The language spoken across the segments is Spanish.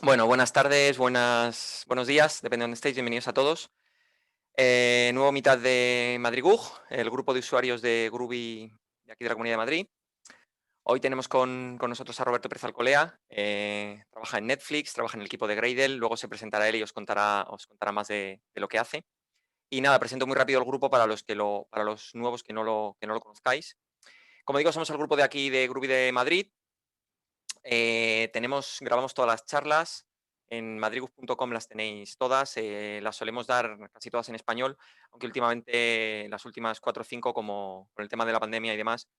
Bueno, buenas tardes, buenos días, depende de dónde estéis, bienvenidos a todos. Nuevo Meetup de Madrid GUG, el grupo de usuarios de Groovy de aquí de la Comunidad de Madrid. Hoy tenemos con nosotros a Roberto Pérez Alcolea, trabaja en Netflix, trabaja en el equipo de Gradle, luego se presentará él y os contará más de lo que hace. Y nada, presento muy rápido el grupo para los nuevos que no lo conozcáis. Como digo, somos el grupo de aquí de Groovy de Madrid. Grabamos todas las charlas, en madrigus.com las tenéis todas, las solemos dar casi todas en español, aunque últimamente las últimas 4 o 5, como con el tema de la pandemia y demás,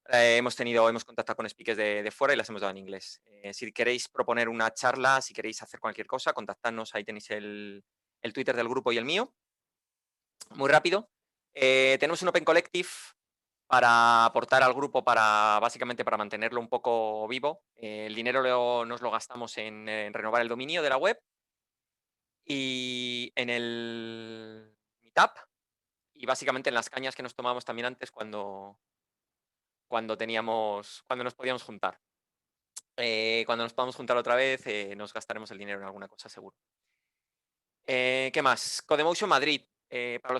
hemos contactado con speakers de fuera y las hemos dado en inglés. Si queréis proponer una charla, si queréis hacer cualquier cosa, contactadnos, ahí tenéis el Twitter del grupo y el mío. Muy rápido. Tenemos un Open Collective para aportar al grupo, básicamente para mantenerlo un poco vivo. El dinero nos lo gastamos en renovar el dominio de la web y en el Meetup y básicamente en las cañas que nos tomábamos también antes cuando nos podíamos juntar. Cuando nos podamos juntar otra vez, nos gastaremos el dinero en alguna cosa seguro. ¿Qué más? Codemotion Madrid. Para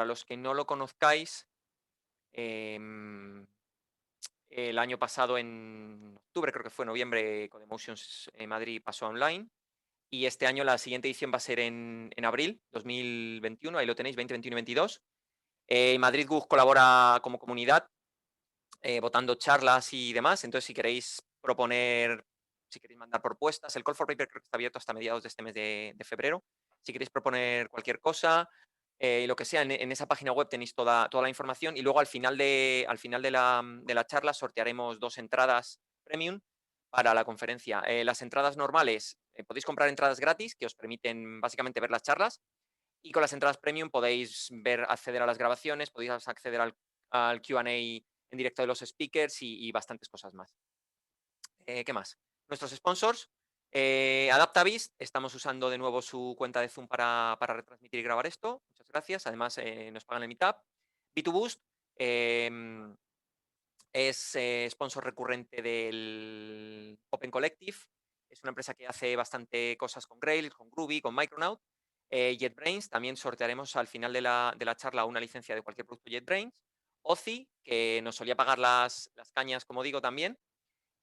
los que no lo conozcáis, em, el año pasado, en octubre, creo que fue noviembre, Codemotions Madrid pasó a online. Y este año la siguiente edición va a ser en abril 2021, ahí lo tenéis, 2021 y 22. Madrid GUG colabora como comunidad, votando charlas y demás. Entonces, si queréis mandar propuestas, el Call for Paper creo que está abierto hasta mediados de este mes de febrero. Si queréis proponer cualquier cosa, lo que sea, en esa página web tenéis toda la información y luego al final de la charla sortearemos 2 entradas premium para la conferencia. Las entradas normales, podéis comprar entradas gratis que os permiten básicamente ver las charlas, y con las entradas premium podéis acceder a las grabaciones, podéis acceder al Q&A en directo de los speakers y bastantes cosas más. ¿Qué más? Nuestros sponsors, Adaptavis, estamos usando de nuevo su cuenta de Zoom para retransmitir y grabar esto. Muchas gracias. Además, nos pagan el Meetup. B2Boost es sponsor recurrente del Open Collective. Es una empresa que hace bastante cosas con Grail, con Groovy, con Micronaut. JetBrains, también sortearemos al final de la charla una licencia de cualquier producto JetBrains. Oci, que nos solía pagar las cañas, como digo, también.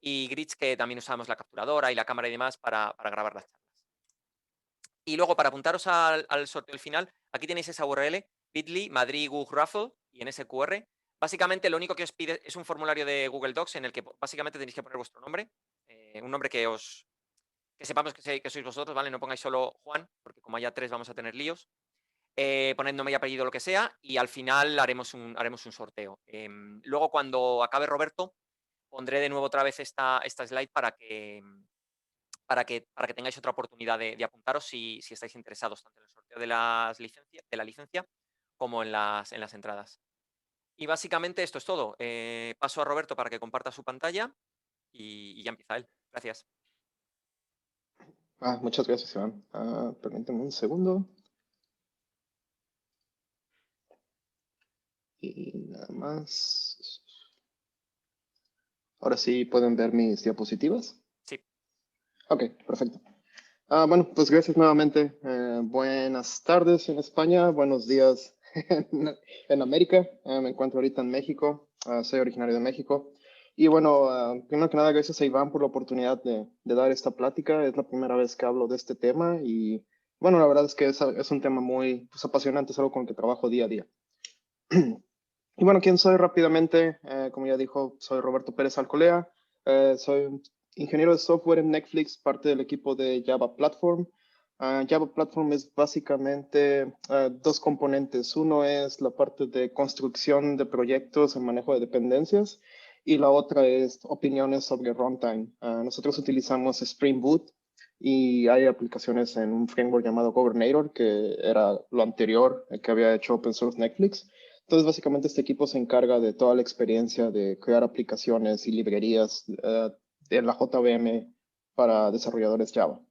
Y Grits, que también usamos la capturadora y la cámara y demás para grabar las charlas. Y luego, para apuntaros al sorteo final, aquí tenéis esa URL, bit.ly, Madrid GUG Raffle, y en ese QR. Básicamente, lo único que os pide es un formulario de Google Docs en el que básicamente tenéis que poner vuestro nombre, un nombre que sepamos que sois vosotros, ¿vale? No pongáis solo Juan, porque como haya 3 vamos a tener líos. Poned nombre y apellido, lo que sea, y al final haremos un sorteo. Luego, cuando acabe Roberto, pondré de nuevo otra vez esta slide para que tengáis otra oportunidad de apuntaros si estáis interesados tanto en el sorteo de la licencia como en las entradas. Y básicamente esto es todo. Paso a Roberto para que comparta su pantalla y ya empieza él. Gracias. Muchas gracias, Iván. Permíteme un segundo. Y nada más. Ahora sí pueden ver mis diapositivas. Sí. Ok, perfecto. Bueno, pues gracias nuevamente. Buenas tardes en España, buenos días en América. Me encuentro ahorita en México. Soy originario de México. Y bueno, primero que nada, gracias a Iván por la oportunidad de dar esta plática. Es la primera vez que hablo de este tema y bueno, la verdad es que es un tema muy pues, apasionante, es algo con el que trabajo día a día. Y bueno, ¿quién soy rápidamente? Como ya dijo, soy Roberto Pérez Alcolea. Soy un ingeniero de software en Netflix, parte del equipo de Java Platform. Java Platform es básicamente dos componentes. Uno es la parte de construcción de proyectos en manejo de dependencias y la otra es opiniones sobre runtime. Nosotros utilizamos Spring Boot y hay aplicaciones en un framework llamado Governator, que era lo anterior que había hecho Open Source Netflix. Entonces, básicamente, este equipo se encarga de toda la experiencia de crear aplicaciones y librerías de la JVM para desarrolladores Java.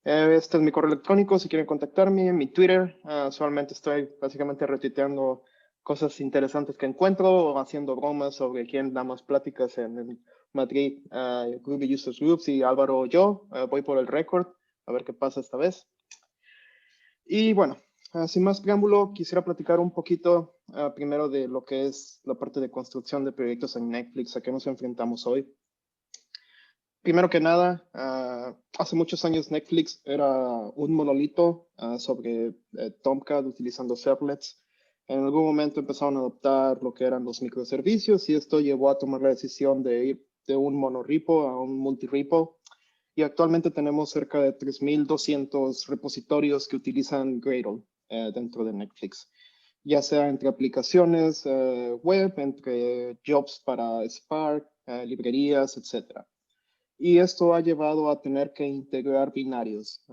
Este es mi correo electrónico, si quieren contactarme, mi Twitter. Usualmente estoy básicamente retuiteando cosas interesantes que encuentro o haciendo bromas sobre quién da más pláticas en el Madrid, Groovy Users Groups, y Álvaro yo. Voy por el récord, a ver qué pasa esta vez. Y bueno, sin más preámbulo, quisiera platicar un poquito primero de lo que es la parte de construcción de proyectos en Netflix, a qué nos enfrentamos hoy. Primero que nada, hace muchos años Netflix era un monolito sobre Tomcat utilizando servlets. En algún momento empezaron a adoptar lo que eran los microservicios y esto llevó a tomar la decisión de ir de un monorepo a un multirepo. Y actualmente tenemos cerca de 3,200 repositorios que utilizan Gradle dentro de Netflix, ya sea entre aplicaciones web, entre jobs para Spark, librerías, etc. Y esto ha llevado a tener que integrar binarios.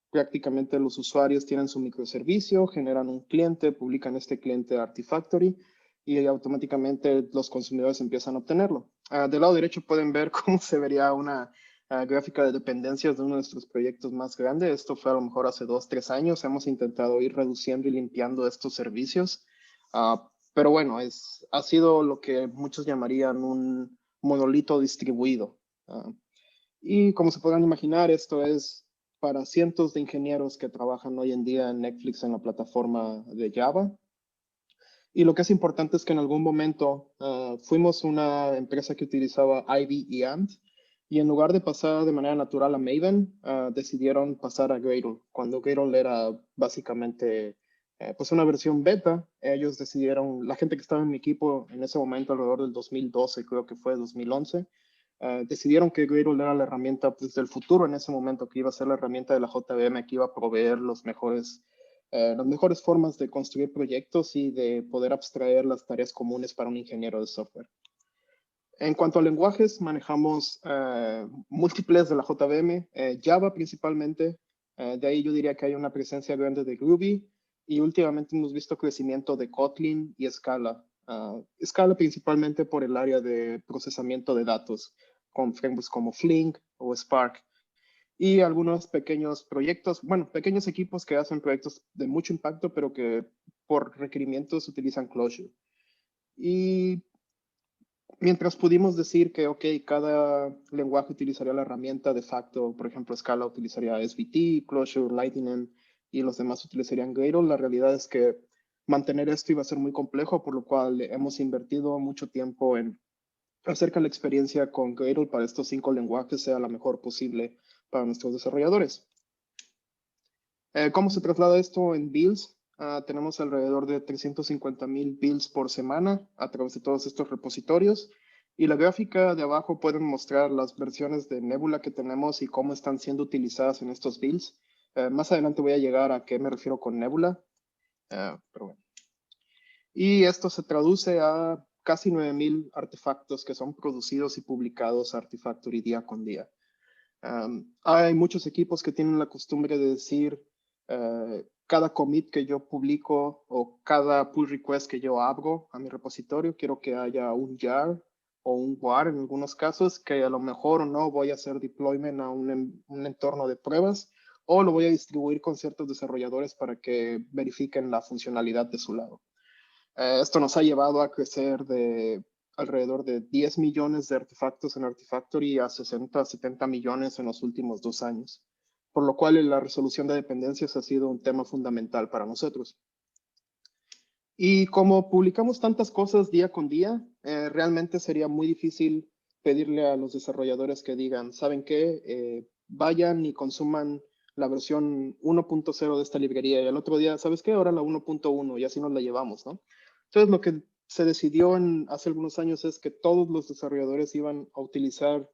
Prácticamente los usuarios tienen su microservicio, generan un cliente, publican este cliente a Artifactory y automáticamente los consumidores empiezan a obtenerlo. Del lado derecho pueden ver cómo se vería una gráfica de dependencias de uno de nuestros proyectos más grandes. Esto fue a lo mejor hace 2, 3 años. Hemos intentado ir reduciendo y limpiando estos servicios. Pero bueno, ha sido lo que muchos llamarían un monolito distribuido. Y como se podrán imaginar, esto es para cientos de ingenieros que trabajan hoy en día en Netflix en la plataforma de Java. Y lo que es importante es que en algún momento fuimos una empresa que utilizaba Ivy y Ant, y en lugar de pasar de manera natural a Maven, decidieron pasar a Gradle. Cuando Gradle era básicamente pues una versión beta, ellos decidieron, la gente que estaba en mi equipo en ese momento, alrededor del 2012, creo que fue 2011, decidieron que Gradle era la herramienta pues, del futuro en ese momento, que iba a ser la herramienta de la JVM que iba a proveer las mejores formas de construir proyectos y de poder abstraer las tareas comunes para un ingeniero de software. En cuanto a lenguajes, manejamos múltiples de la JVM, Java principalmente. De ahí yo diría que hay una presencia grande de Groovy, y últimamente hemos visto crecimiento de Kotlin y Scala. Scala principalmente por el área de procesamiento de datos, con frameworks como Flink o Spark. Y algunos pequeños proyectos, bueno, pequeños equipos que hacen proyectos de mucho impacto, pero que por requerimientos utilizan Clojure. Y mientras pudimos decir que, ok, cada lenguaje utilizaría la herramienta de facto, por ejemplo, Scala utilizaría SVT, Clojure, Lightning, y los demás utilizarían Gradle, la realidad es que mantener esto iba a ser muy complejo, por lo cual hemos invertido mucho tiempo en hacer que la experiencia con Gradle para estos 5 lenguajes sea la mejor posible para nuestros desarrolladores. ¿Cómo se traslada esto en builds? Tenemos alrededor de 350,000 builds por semana a través de todos estos repositorios. Y la gráfica de abajo pueden mostrar las versiones de Nebula que tenemos y cómo están siendo utilizadas en estos builds. Más adelante voy a llegar a qué me refiero con Nebula. Pero bueno. Y esto se traduce a casi 9,000 artefactos que son producidos y publicados a Artifactory día con día. Hay muchos equipos que tienen la costumbre de decir cada commit que yo publico o cada pull request que yo abro a mi repositorio, quiero que haya un jar o un war en algunos casos, que a lo mejor o no voy a hacer deployment a un entorno de pruebas, o lo voy a distribuir con ciertos desarrolladores para que verifiquen la funcionalidad de su lado. Esto nos ha llevado a crecer de alrededor de 10 millones de artefactos en Artifactory a 60, 70 millones en los últimos 2 años, por lo cual la resolución de dependencias ha sido un tema fundamental para nosotros. Y como publicamos tantas cosas día con día, realmente sería muy difícil pedirle a los desarrolladores que digan, ¿saben qué? Vayan y consuman la versión 1.0 de esta librería y el otro día, ¿sabes qué? Ahora la 1.1 y así nos la llevamos, ¿no? Entonces, lo que se decidió hace algunos años es que todos los desarrolladores iban a utilizar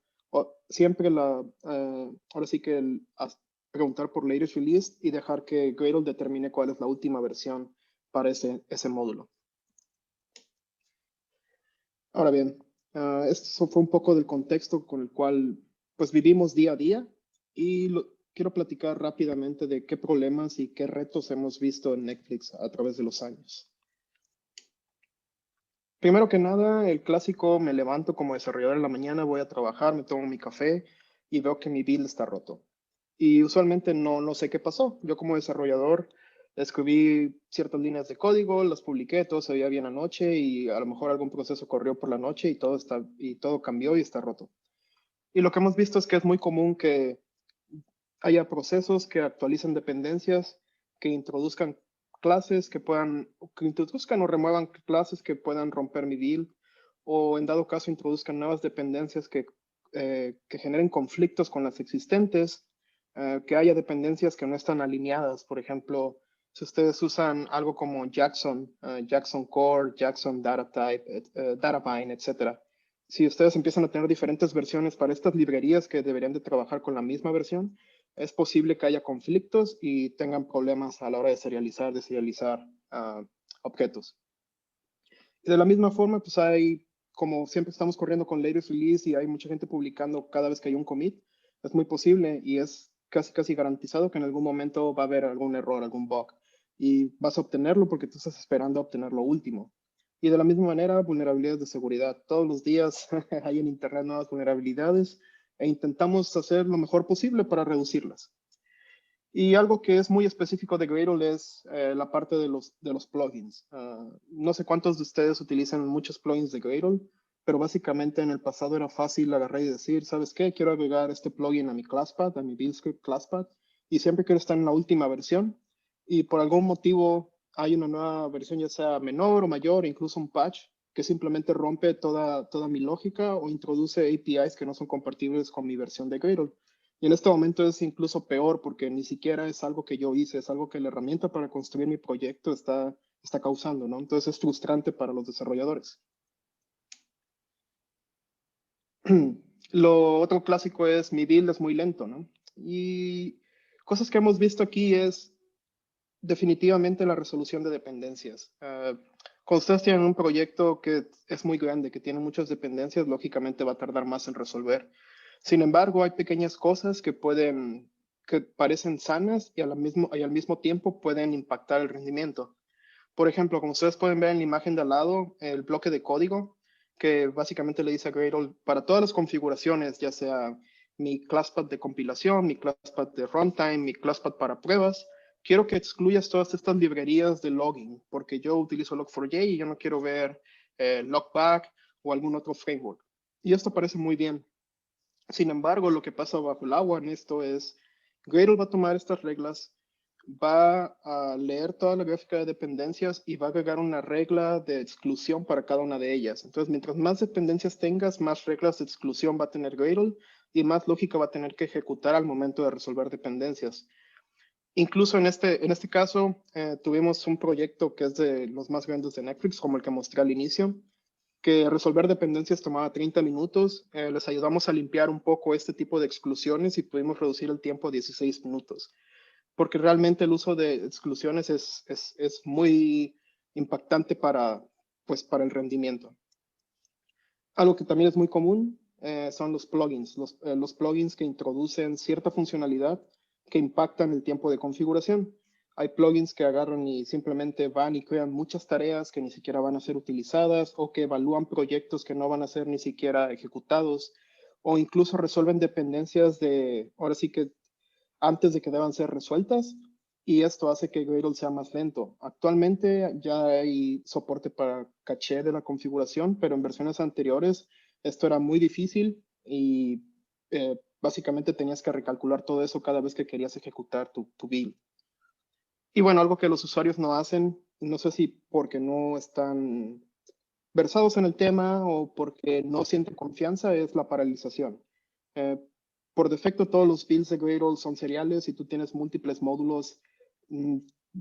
siempre ahora sí que preguntar por latest release y dejar que Gradle determine cuál es la última versión para ese módulo. Ahora bien, esto fue un poco del contexto con el cual pues vivimos día a día, y quiero platicar rápidamente de qué problemas y qué retos hemos visto en Netflix a través de los años. Primero que nada, el clásico, me levanto como desarrollador en la mañana, voy a trabajar, me tomo mi café y veo que mi build está roto. Y usualmente no sé qué pasó. Yo como desarrollador Escribí ciertas líneas de código, las publiqué, todo se veía bien anoche y a lo mejor algún proceso corrió por la noche y todo cambió y está roto. Y lo que hemos visto es que es muy común que haya procesos que actualicen dependencias, que introduzcan clases que introduzcan o remuevan clases que puedan romper mi build, o en dado caso introduzcan nuevas dependencias que generen conflictos con las existentes, que haya dependencias que no están alineadas. Por ejemplo, si ustedes usan algo como Jackson, Jackson Core, Jackson Data Type, Databind, etc. Si ustedes empiezan a tener diferentes versiones para estas librerías que deberían de trabajar con la misma versión, es posible que haya conflictos y tengan problemas a la hora de deserializar objetos. Y de la misma forma, pues como siempre estamos corriendo con latest release y hay mucha gente publicando cada vez que hay un commit, es muy posible y es casi garantizado que en algún momento va a haber algún error, algún bug. Y vas a obtenerlo porque tú estás esperando a obtener lo último. Y de la misma manera, vulnerabilidades de seguridad. Todos los días hay en Internet nuevas vulnerabilidades e intentamos hacer lo mejor posible para reducirlas. Y algo que es muy específico de Gradle es la parte de los plugins. No sé cuántos de ustedes utilizan muchos plugins de Gradle, pero básicamente en el pasado era fácil agarrar y decir, ¿sabes qué? Quiero agregar este plugin a mi ClassPath, a mi build script ClassPath, y siempre quiero estar en la última versión. Y por algún motivo hay una nueva versión, ya sea menor o mayor, incluso un patch, que simplemente rompe toda mi lógica o introduce APIs que no son compatibles con mi versión de Gradle. Y en este momento es incluso peor porque ni siquiera es algo que yo hice, es algo que la herramienta para construir mi proyecto está causando, ¿no? Entonces es frustrante para los desarrolladores. Lo otro clásico es mi build es muy lento, ¿no? Y cosas que hemos visto aquí es definitivamente la resolución de dependencias. Cuando ustedes tienen un proyecto que es muy grande, que tiene muchas dependencias, lógicamente va a tardar más en resolver. Sin embargo, hay pequeñas cosas que parecen sanas y al mismo tiempo pueden impactar el rendimiento. Por ejemplo, como ustedes pueden ver en la imagen de al lado, el bloque de código que básicamente le dice a Gradle para todas las configuraciones, ya sea mi ClassPath de compilación, mi ClassPath de runtime, mi ClassPath para pruebas, quiero que excluyas todas estas librerías de logging, porque yo utilizo Log4j y yo no quiero ver Logback o algún otro framework. Y esto parece muy bien. Sin embargo, lo que pasa bajo el agua en esto es, Gradle va a tomar estas reglas, va a leer toda la gráfica de dependencias y va a agregar una regla de exclusión para cada una de ellas. Entonces, mientras más dependencias tengas, más reglas de exclusión va a tener Gradle y más lógica va a tener que ejecutar al momento de resolver dependencias. Incluso en este caso, tuvimos un proyecto que es de los más grandes de Netflix, como el que mostré al inicio, que resolver dependencias tomaba 30 minutos. Les ayudamos a limpiar un poco este tipo de exclusiones y pudimos reducir el tiempo a 16 minutos. Porque realmente el uso de exclusiones es muy impactante para el rendimiento. Algo que también es muy común son los plugins. Los plugins que introducen cierta funcionalidad que impactan el tiempo de configuración. Hay plugins que agarran y simplemente van y crean muchas tareas que ni siquiera van a ser utilizadas o que evalúan proyectos que no van a ser ni siquiera ejecutados o incluso resuelven dependencias ahora sí que antes de que deban ser resueltas y esto hace que Gradle sea más lento. Actualmente ya hay soporte para caché de la configuración, pero en versiones anteriores esto era muy difícil y básicamente tenías que recalcular todo eso cada vez que querías ejecutar tu build. Y bueno, algo que los usuarios no hacen, no sé si porque no están versados en el tema o porque no sienten confianza, es la paralización. Eh, por defecto, todos los builds de Gradle son seriales. Si tú tienes múltiples módulos, mm,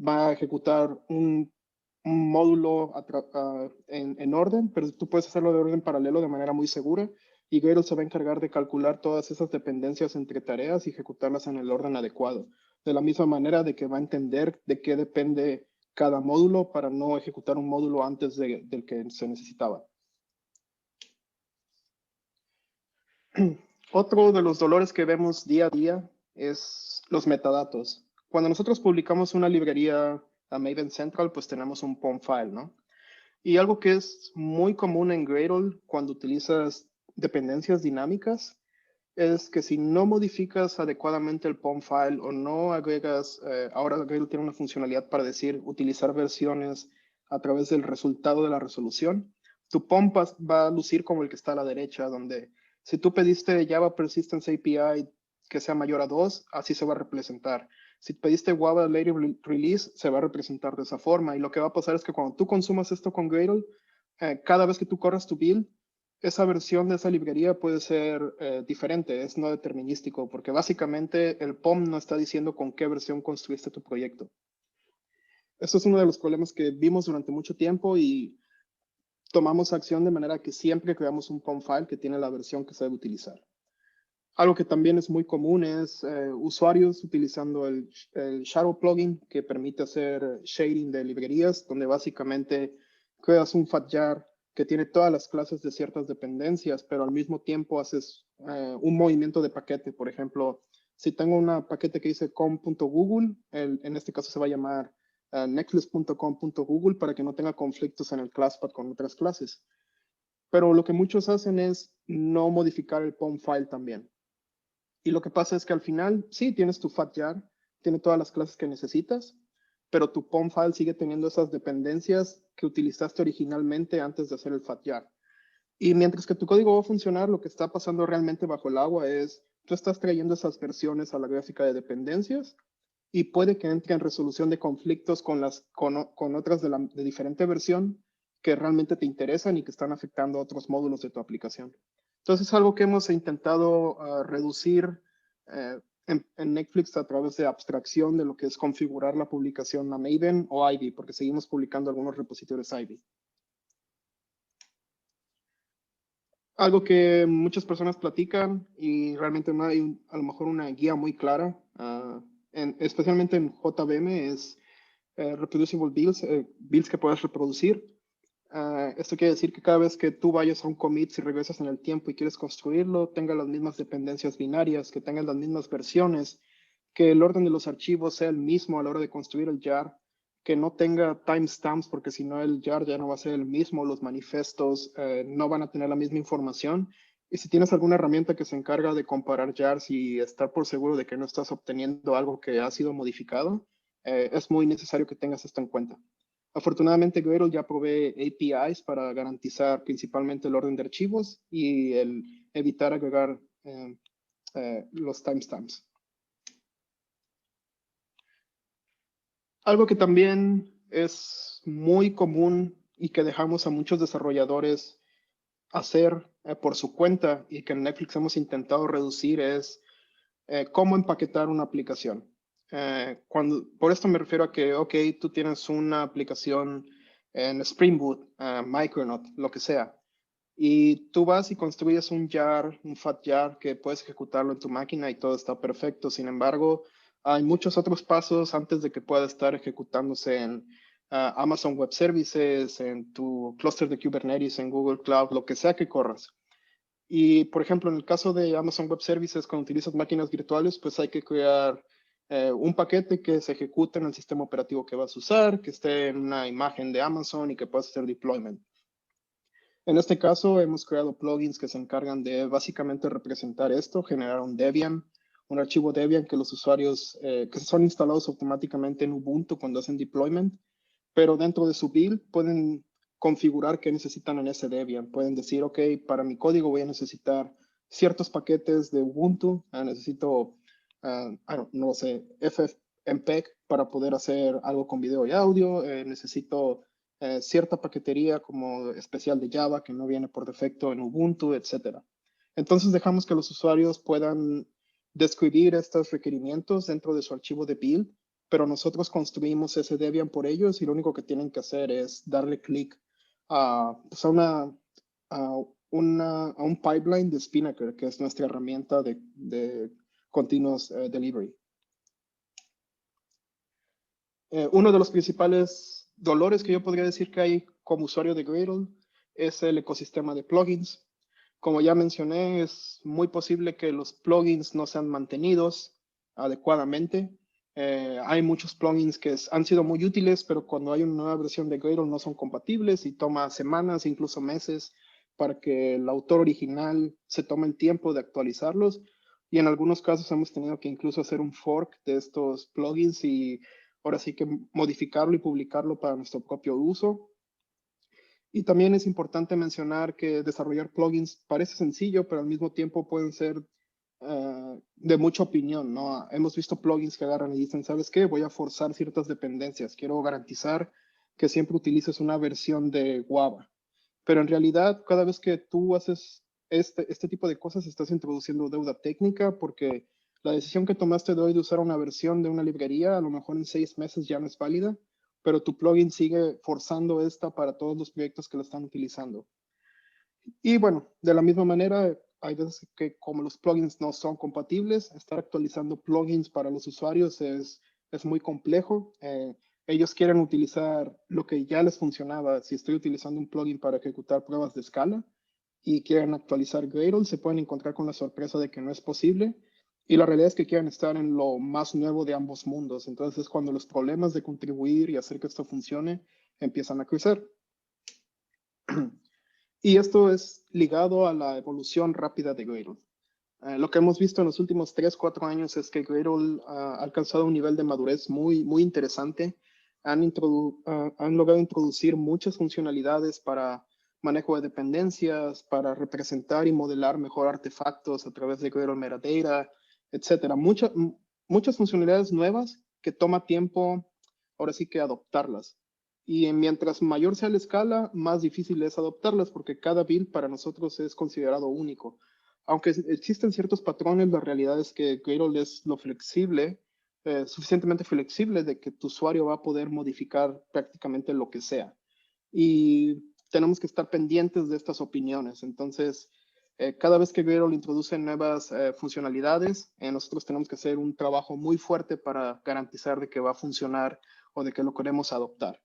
va a ejecutar un módulo en orden, pero tú puedes hacerlo de orden paralelo de manera muy segura. Y Gradle se va a encargar de calcular todas esas dependencias entre tareas y ejecutarlas en el orden adecuado. De la misma manera de que va a entender de qué depende cada módulo para no ejecutar un módulo antes del que se necesitaba. Otro de los dolores que vemos día a día es los metadatos. Cuando nosotros publicamos una librería a Maven Central, pues tenemos un POM file, ¿no? Y algo que es muy común en Gradle cuando utilizas dependencias dinámicas es que si no modificas adecuadamente el POM file o no agregas, ahora Gradle tiene una funcionalidad para decir utilizar versiones a través del resultado de la resolución, tu POM va a lucir como el que está a la derecha, donde si tú pediste Java Persistence API que sea mayor a 2, así se va a representar. Si pediste Java Native Release, se va a representar de esa forma. Y lo que va a pasar es que cuando tú consumas esto con Gradle, cada vez que tú corras tu build, esa versión de esa librería puede ser diferente, es no determinístico, porque básicamente el POM no está diciendo con qué versión construiste tu proyecto. Eso es uno de los problemas que vimos durante mucho tiempo y tomamos acción de manera que siempre creamos un POM file que tiene la versión que se debe utilizar. Algo que también es muy común es usuarios utilizando el Shadow plugin que permite hacer shading de librerías, donde básicamente creas un FATJAR que tiene todas las clases de ciertas dependencias, pero al mismo tiempo haces un movimiento de paquete. Por ejemplo, si tengo un paquete que dice com.google, en este caso se va a llamar necklace.com.google para que no tenga conflictos en el classpath con otras clases. Pero lo que muchos hacen es no modificar el POM file también. Y lo que pasa es que al final, sí, tienes tu FATJAR, tiene todas las clases que necesitas, pero tu POM file sigue teniendo esas dependencias que utilizaste originalmente antes de hacer el FATJAR. Y mientras que tu código va a funcionar, lo que está pasando realmente bajo el agua es, tú estás trayendo esas versiones a la gráfica de dependencias y puede que entre en resolución de conflictos con otras de diferente versión que realmente te interesan y que están afectando a otros módulos de tu aplicación. Entonces es algo que hemos intentado reducir en Netflix a través de abstracción de lo que es configurar la publicación a Maven o Ivy, porque seguimos publicando algunos repositorios Ivy. Algo que muchas personas platican y realmente no hay a lo mejor una guía muy clara, especialmente en JVM, es reproducible builds, builds que puedas reproducir. Esto quiere decir que cada vez que tú vayas a un commit, si regresas en el tiempo y quieres construirlo, tenga las mismas dependencias binarias, que tenga las mismas versiones, que el orden de los archivos sea el mismo a la hora de construir el jar, que no tenga timestamps, porque si no el jar ya no va a ser el mismo, los manifestos no van a tener la misma información. Y si tienes alguna herramienta que se encarga de comparar jars y estar por seguro de que no estás obteniendo algo que ha sido modificado, es muy necesario que tengas esto en cuenta. Afortunadamente, Gradle ya provee APIs para garantizar principalmente el orden de archivos y el evitar agregar los timestamps. Algo que también es muy común y que dejamos a muchos desarrolladores hacer por su cuenta y que en Netflix hemos intentado reducir es cómo empaquetar una aplicación. Por esto me refiero a que, ok, tú tienes una aplicación en Spring Boot, Micronaut, lo que sea, y tú vas y construyes un jar, un fat jar que puedes ejecutarlo en tu máquina y todo está perfecto. Sin embargo, hay muchos otros pasos antes de que pueda estar ejecutándose en Amazon Web Services, en tu clúster de Kubernetes, en Google Cloud, lo que sea que corras. Y, por ejemplo, en el caso de Amazon Web Services, cuando utilizas máquinas virtuales, pues hay que crear un paquete que se ejecute en el sistema operativo que vas a usar, que esté en una imagen de Amazon y que puedas hacer deployment. En este caso, hemos creado plugins que se encargan de básicamente representar esto, generar un Debian, un archivo Debian que los usuarios, que son instalados automáticamente en Ubuntu cuando hacen deployment, pero dentro de su build pueden configurar qué necesitan en ese Debian. Pueden decir, ok, para mi código voy a necesitar ciertos paquetes de Ubuntu, necesito, no sé, FFmpeg para poder hacer algo con video y audio, necesito cierta paquetería como especial de Java que no viene por defecto en Ubuntu, etc. Entonces dejamos que los usuarios puedan describir estos requerimientos dentro de su archivo de build, pero nosotros construimos ese Debian por ellos y lo único que tienen que hacer es darle clic pues a un pipeline de Spinnaker, que es nuestra herramienta de continuous delivery. Uno de los principales dolores que yo podría decir que hay como usuario de Gradle es el ecosistema de plugins. Como ya mencioné, es muy posible que los plugins no sean mantenidos adecuadamente. Hay muchos plugins que han sido muy útiles, pero cuando hay una nueva versión de Gradle no son compatibles y toma semanas, incluso meses, para que el autor original se tome el tiempo de actualizarlos. Y en algunos casos hemos tenido que incluso hacer un fork de estos plugins y ahora sí que modificarlo y publicarlo para nuestro propio uso. Y también es importante mencionar que desarrollar plugins parece sencillo, pero al mismo tiempo pueden ser de mucha opinión, ¿no? Hemos visto plugins que agarran y dicen, ¿sabes qué? Voy a forzar ciertas dependencias. Quiero garantizar que siempre utilices una versión de Guava. Pero en realidad, cada vez que tú haces este tipo de cosas, estás introduciendo deuda técnica porque la decisión que tomaste de hoy de usar una versión de una librería, a lo mejor en 6 meses ya no es válida, pero tu plugin sigue forzando esta para todos los proyectos que lo están utilizando. Y bueno, de la misma manera, hay veces que como los plugins no son compatibles, estar actualizando plugins para los usuarios es muy complejo. Ellos quieren utilizar lo que ya les funcionaba. Si estoy utilizando un plugin para ejecutar pruebas de escala y quieren actualizar Gradle, se pueden encontrar con la sorpresa de que no es posible. Y la realidad es que quieren estar en lo más nuevo de ambos mundos. Entonces es cuando los problemas de contribuir y hacer que esto funcione empiezan a crecer. Y esto es ligado a la evolución rápida de Gradle. Lo que hemos visto en los últimos 3, 4 años es que Gradle ha alcanzado un nivel de madurez muy interesante. Han logrado introducir muchas funcionalidades para manejo de dependencias, para representar y modelar mejor artefactos a través de Gradle Metadata, etc. Muchas funcionalidades nuevas que toma tiempo, ahora sí que adoptarlas. Y mientras mayor sea la escala, más difícil es adoptarlas porque cada build para nosotros es considerado único. Aunque existen ciertos patrones, la realidad es que Gradle es lo flexible, suficientemente flexible de que tu usuario va a poder modificar prácticamente lo que sea. Y tenemos que estar pendientes de estas opiniones. Entonces, cada vez que Gradle introduce nuevas funcionalidades, nosotros tenemos que hacer un trabajo muy fuerte para garantizar de que va a funcionar o de que lo queremos adoptar.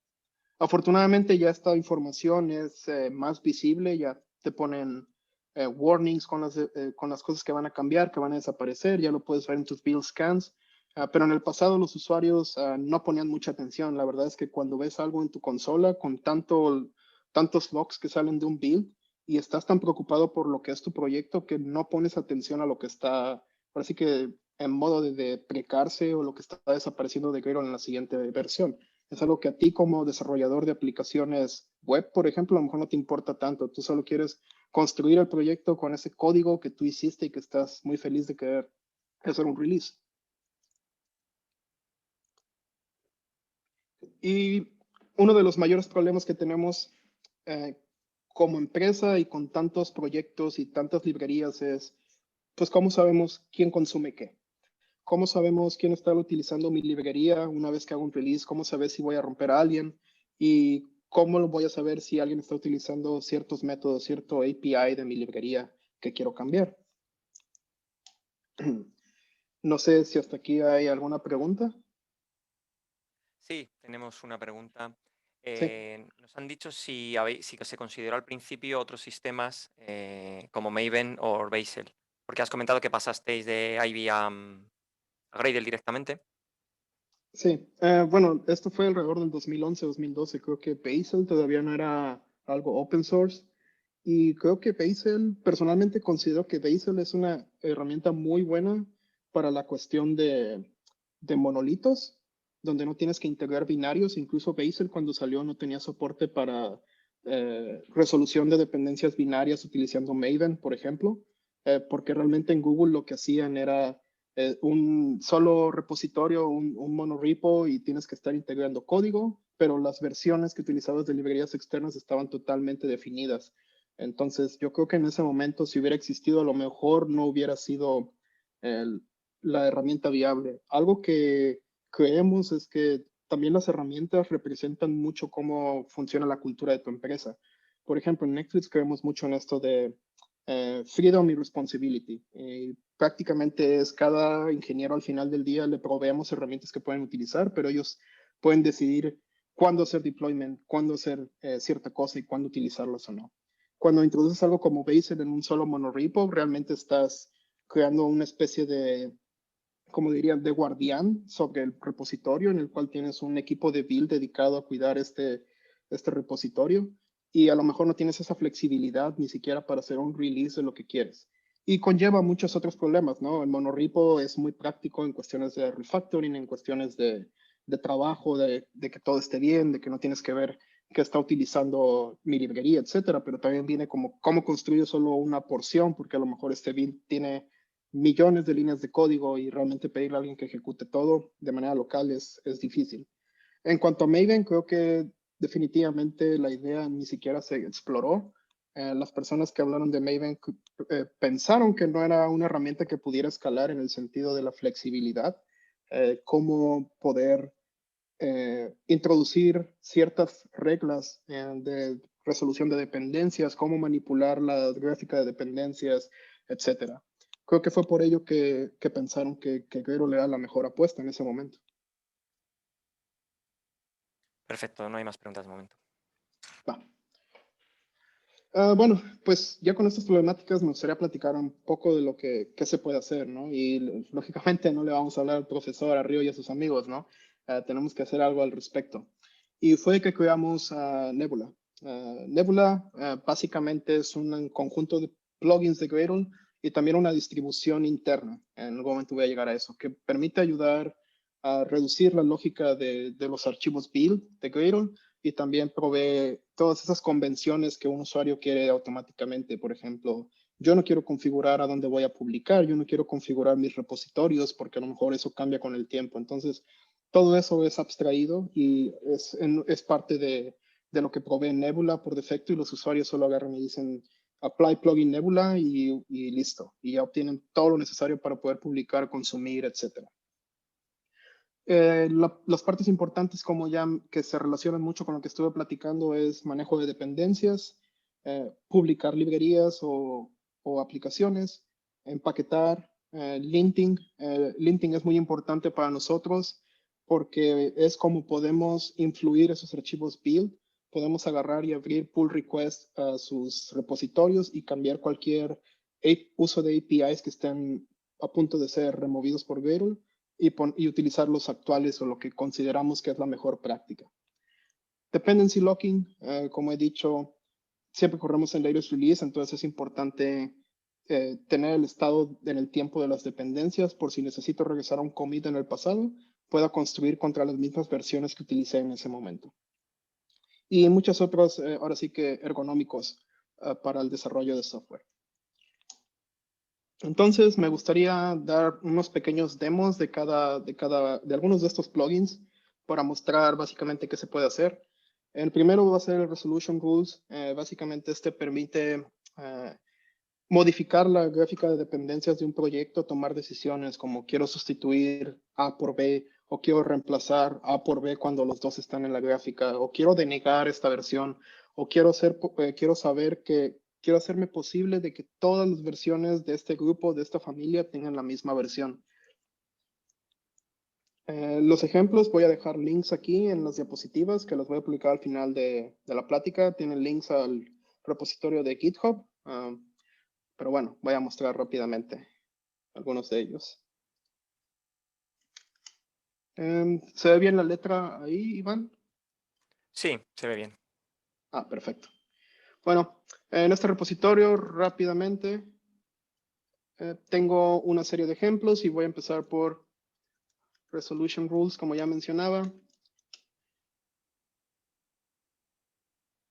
Afortunadamente ya esta información es más visible, ya te ponen warnings con las cosas que van a cambiar, que van a desaparecer, ya lo puedes ver en tus build scans, pero en el pasado los usuarios no ponían mucha atención. La verdad es que cuando ves algo en tu consola con tantos logs que salen de un build y estás tan preocupado por lo que es tu proyecto que no pones atención a lo que está, así que en modo de precarse o lo que está desapareciendo de Gradle en la siguiente versión. Es algo que a ti como desarrollador de aplicaciones web, por ejemplo, a lo mejor no te importa tanto. Tú solo quieres construir el proyecto con ese código que tú hiciste y que estás muy feliz de querer hacer un release. Y uno de los mayores problemas que tenemos como empresa y con tantos proyectos y tantas librerías es, pues, ¿cómo sabemos quién consume qué? ¿Cómo sabemos quién está utilizando mi librería una vez que hago un release? ¿Cómo saber si voy a romper a alguien? ¿Y cómo lo voy a saber si alguien está utilizando ciertos métodos, cierto API de mi librería que quiero cambiar? No sé si hasta aquí hay alguna pregunta. Sí, tenemos una pregunta. Sí. Nos han dicho si se consideró al principio otros sistemas como Maven o Bazel, porque has comentado que pasasteis de Ivy a Gradle directamente. Sí, bueno, esto fue alrededor del 2011, 2012. Creo que Bazel todavía no era algo open source. Y creo que Bazel, personalmente considero que Bazel es una herramienta muy buena para la cuestión de monolitos, donde no tienes que integrar binarios. Incluso Bazel cuando salió no tenía soporte para resolución de dependencias binarias utilizando Maven, por ejemplo, porque realmente en Google lo que hacían era un solo repositorio, un monorepo y tienes que estar integrando código, pero las versiones que utilizabas de librerías externas estaban totalmente definidas. Entonces, yo creo que en ese momento, si hubiera existido, a lo mejor no hubiera sido el, la herramienta viable. Algo que creemos es que también las herramientas representan mucho cómo funciona la cultura de tu empresa. Por ejemplo, en Netflix creemos mucho en esto de freedom y responsibility. Prácticamente es cada ingeniero al final del día le proveemos herramientas que pueden utilizar, pero ellos pueden decidir cuándo hacer deployment, cuándo hacer cierta cosa y cuándo utilizarlos o no. Cuando introduces algo como Bazel en un solo monorepo, realmente estás creando una especie de, como diría, de guardián sobre el repositorio en el cual tienes un equipo de build dedicado a cuidar este repositorio. y a lo mejor no tienes esa flexibilidad ni siquiera para hacer un release de lo que quieres. Y conlleva muchos otros problemas, ¿no? El monorepo es muy práctico en cuestiones de refactoring, en cuestiones de trabajo, de que todo esté bien, de que no tienes que ver qué está utilizando mi librería, etcétera, pero también viene como cómo construyo solo una porción, porque a lo mejor este build tiene millones de líneas de código y realmente pedirle a alguien que ejecute todo de manera local es difícil. En cuanto a Maven, creo que definitivamente la idea ni siquiera se exploró. Las personas que hablaron de Maven pensaron que no era una herramienta que pudiera escalar en el sentido de la flexibilidad, cómo poder introducir ciertas reglas de resolución de dependencias, cómo manipular la gráfica de dependencias, etcétera. Creo que fue por ello que pensaron que Gradle era la mejor apuesta en ese momento. Perfecto, no hay más preguntas de momento. Va. Bueno, pues ya con estas problemáticas me gustaría platicar un poco de lo que se puede hacer, ¿no? Y lógicamente no le vamos a hablar al profesor, a Río y a sus amigos, ¿no? Tenemos que hacer algo al respecto. Y fue que creamos Nebula. Nebula básicamente es un conjunto de plugins de Gradle y también una distribución interna. En algún momento voy a llegar a eso, que permite ayudar a reducir la lógica de los archivos build de Gradle y también provee todas esas convenciones que un usuario quiere automáticamente. Por ejemplo, yo no quiero configurar a dónde voy a publicar, yo no quiero configurar mis repositorios porque a lo mejor eso cambia con el tiempo. Entonces, todo eso es abstraído y es parte de lo que provee Nebula por defecto y los usuarios solo agarran y dicen apply plugin Nebula y listo. Y ya obtienen todo lo necesario para poder publicar, consumir, etcétera. Las partes importantes, como ya que se relacionan mucho con lo que estuve platicando, es manejo de dependencias, publicar librerías o aplicaciones, empaquetar, linting. Linting es muy importante para nosotros porque es como podemos influir esos archivos build. Podemos agarrar y abrir pull request a sus repositorios y cambiar cualquier uso de APIs que estén a punto de ser removidos por Gradle y utilizar los actuales o lo que consideramos que es la mejor práctica. Dependency locking, como he dicho, siempre corremos en latest release, entonces es importante tener el estado en el tiempo de las dependencias por si necesito regresar a un commit en el pasado, pueda construir contra las mismas versiones que utilicé en ese momento. Y muchos otros, ahora sí que ergonómicos para el desarrollo de software. Entonces, me gustaría dar unos pequeños demos de algunos de estos plugins para mostrar básicamente qué se puede hacer. El primero va a ser el Resolution Rules. Básicamente, este permite modificar la gráfica de dependencias de un proyecto, tomar decisiones como quiero sustituir A por B o quiero reemplazar A por B cuando los dos están en la gráfica o quiero denegar esta versión o quiero saber que quiero hacerme posible de que todas las versiones de este grupo, de esta familia, tengan la misma versión. Los ejemplos voy a dejar links aquí en las diapositivas que los voy a publicar al final de la plática. Tienen links al repositorio de GitHub. Pero bueno, voy a mostrar rápidamente algunos de ellos. ¿Se ve bien la letra ahí, Iván? Sí, se ve bien. Ah, perfecto. Bueno, en este repositorio rápidamente tengo una serie de ejemplos y voy a empezar por Resolution Rules, como ya mencionaba.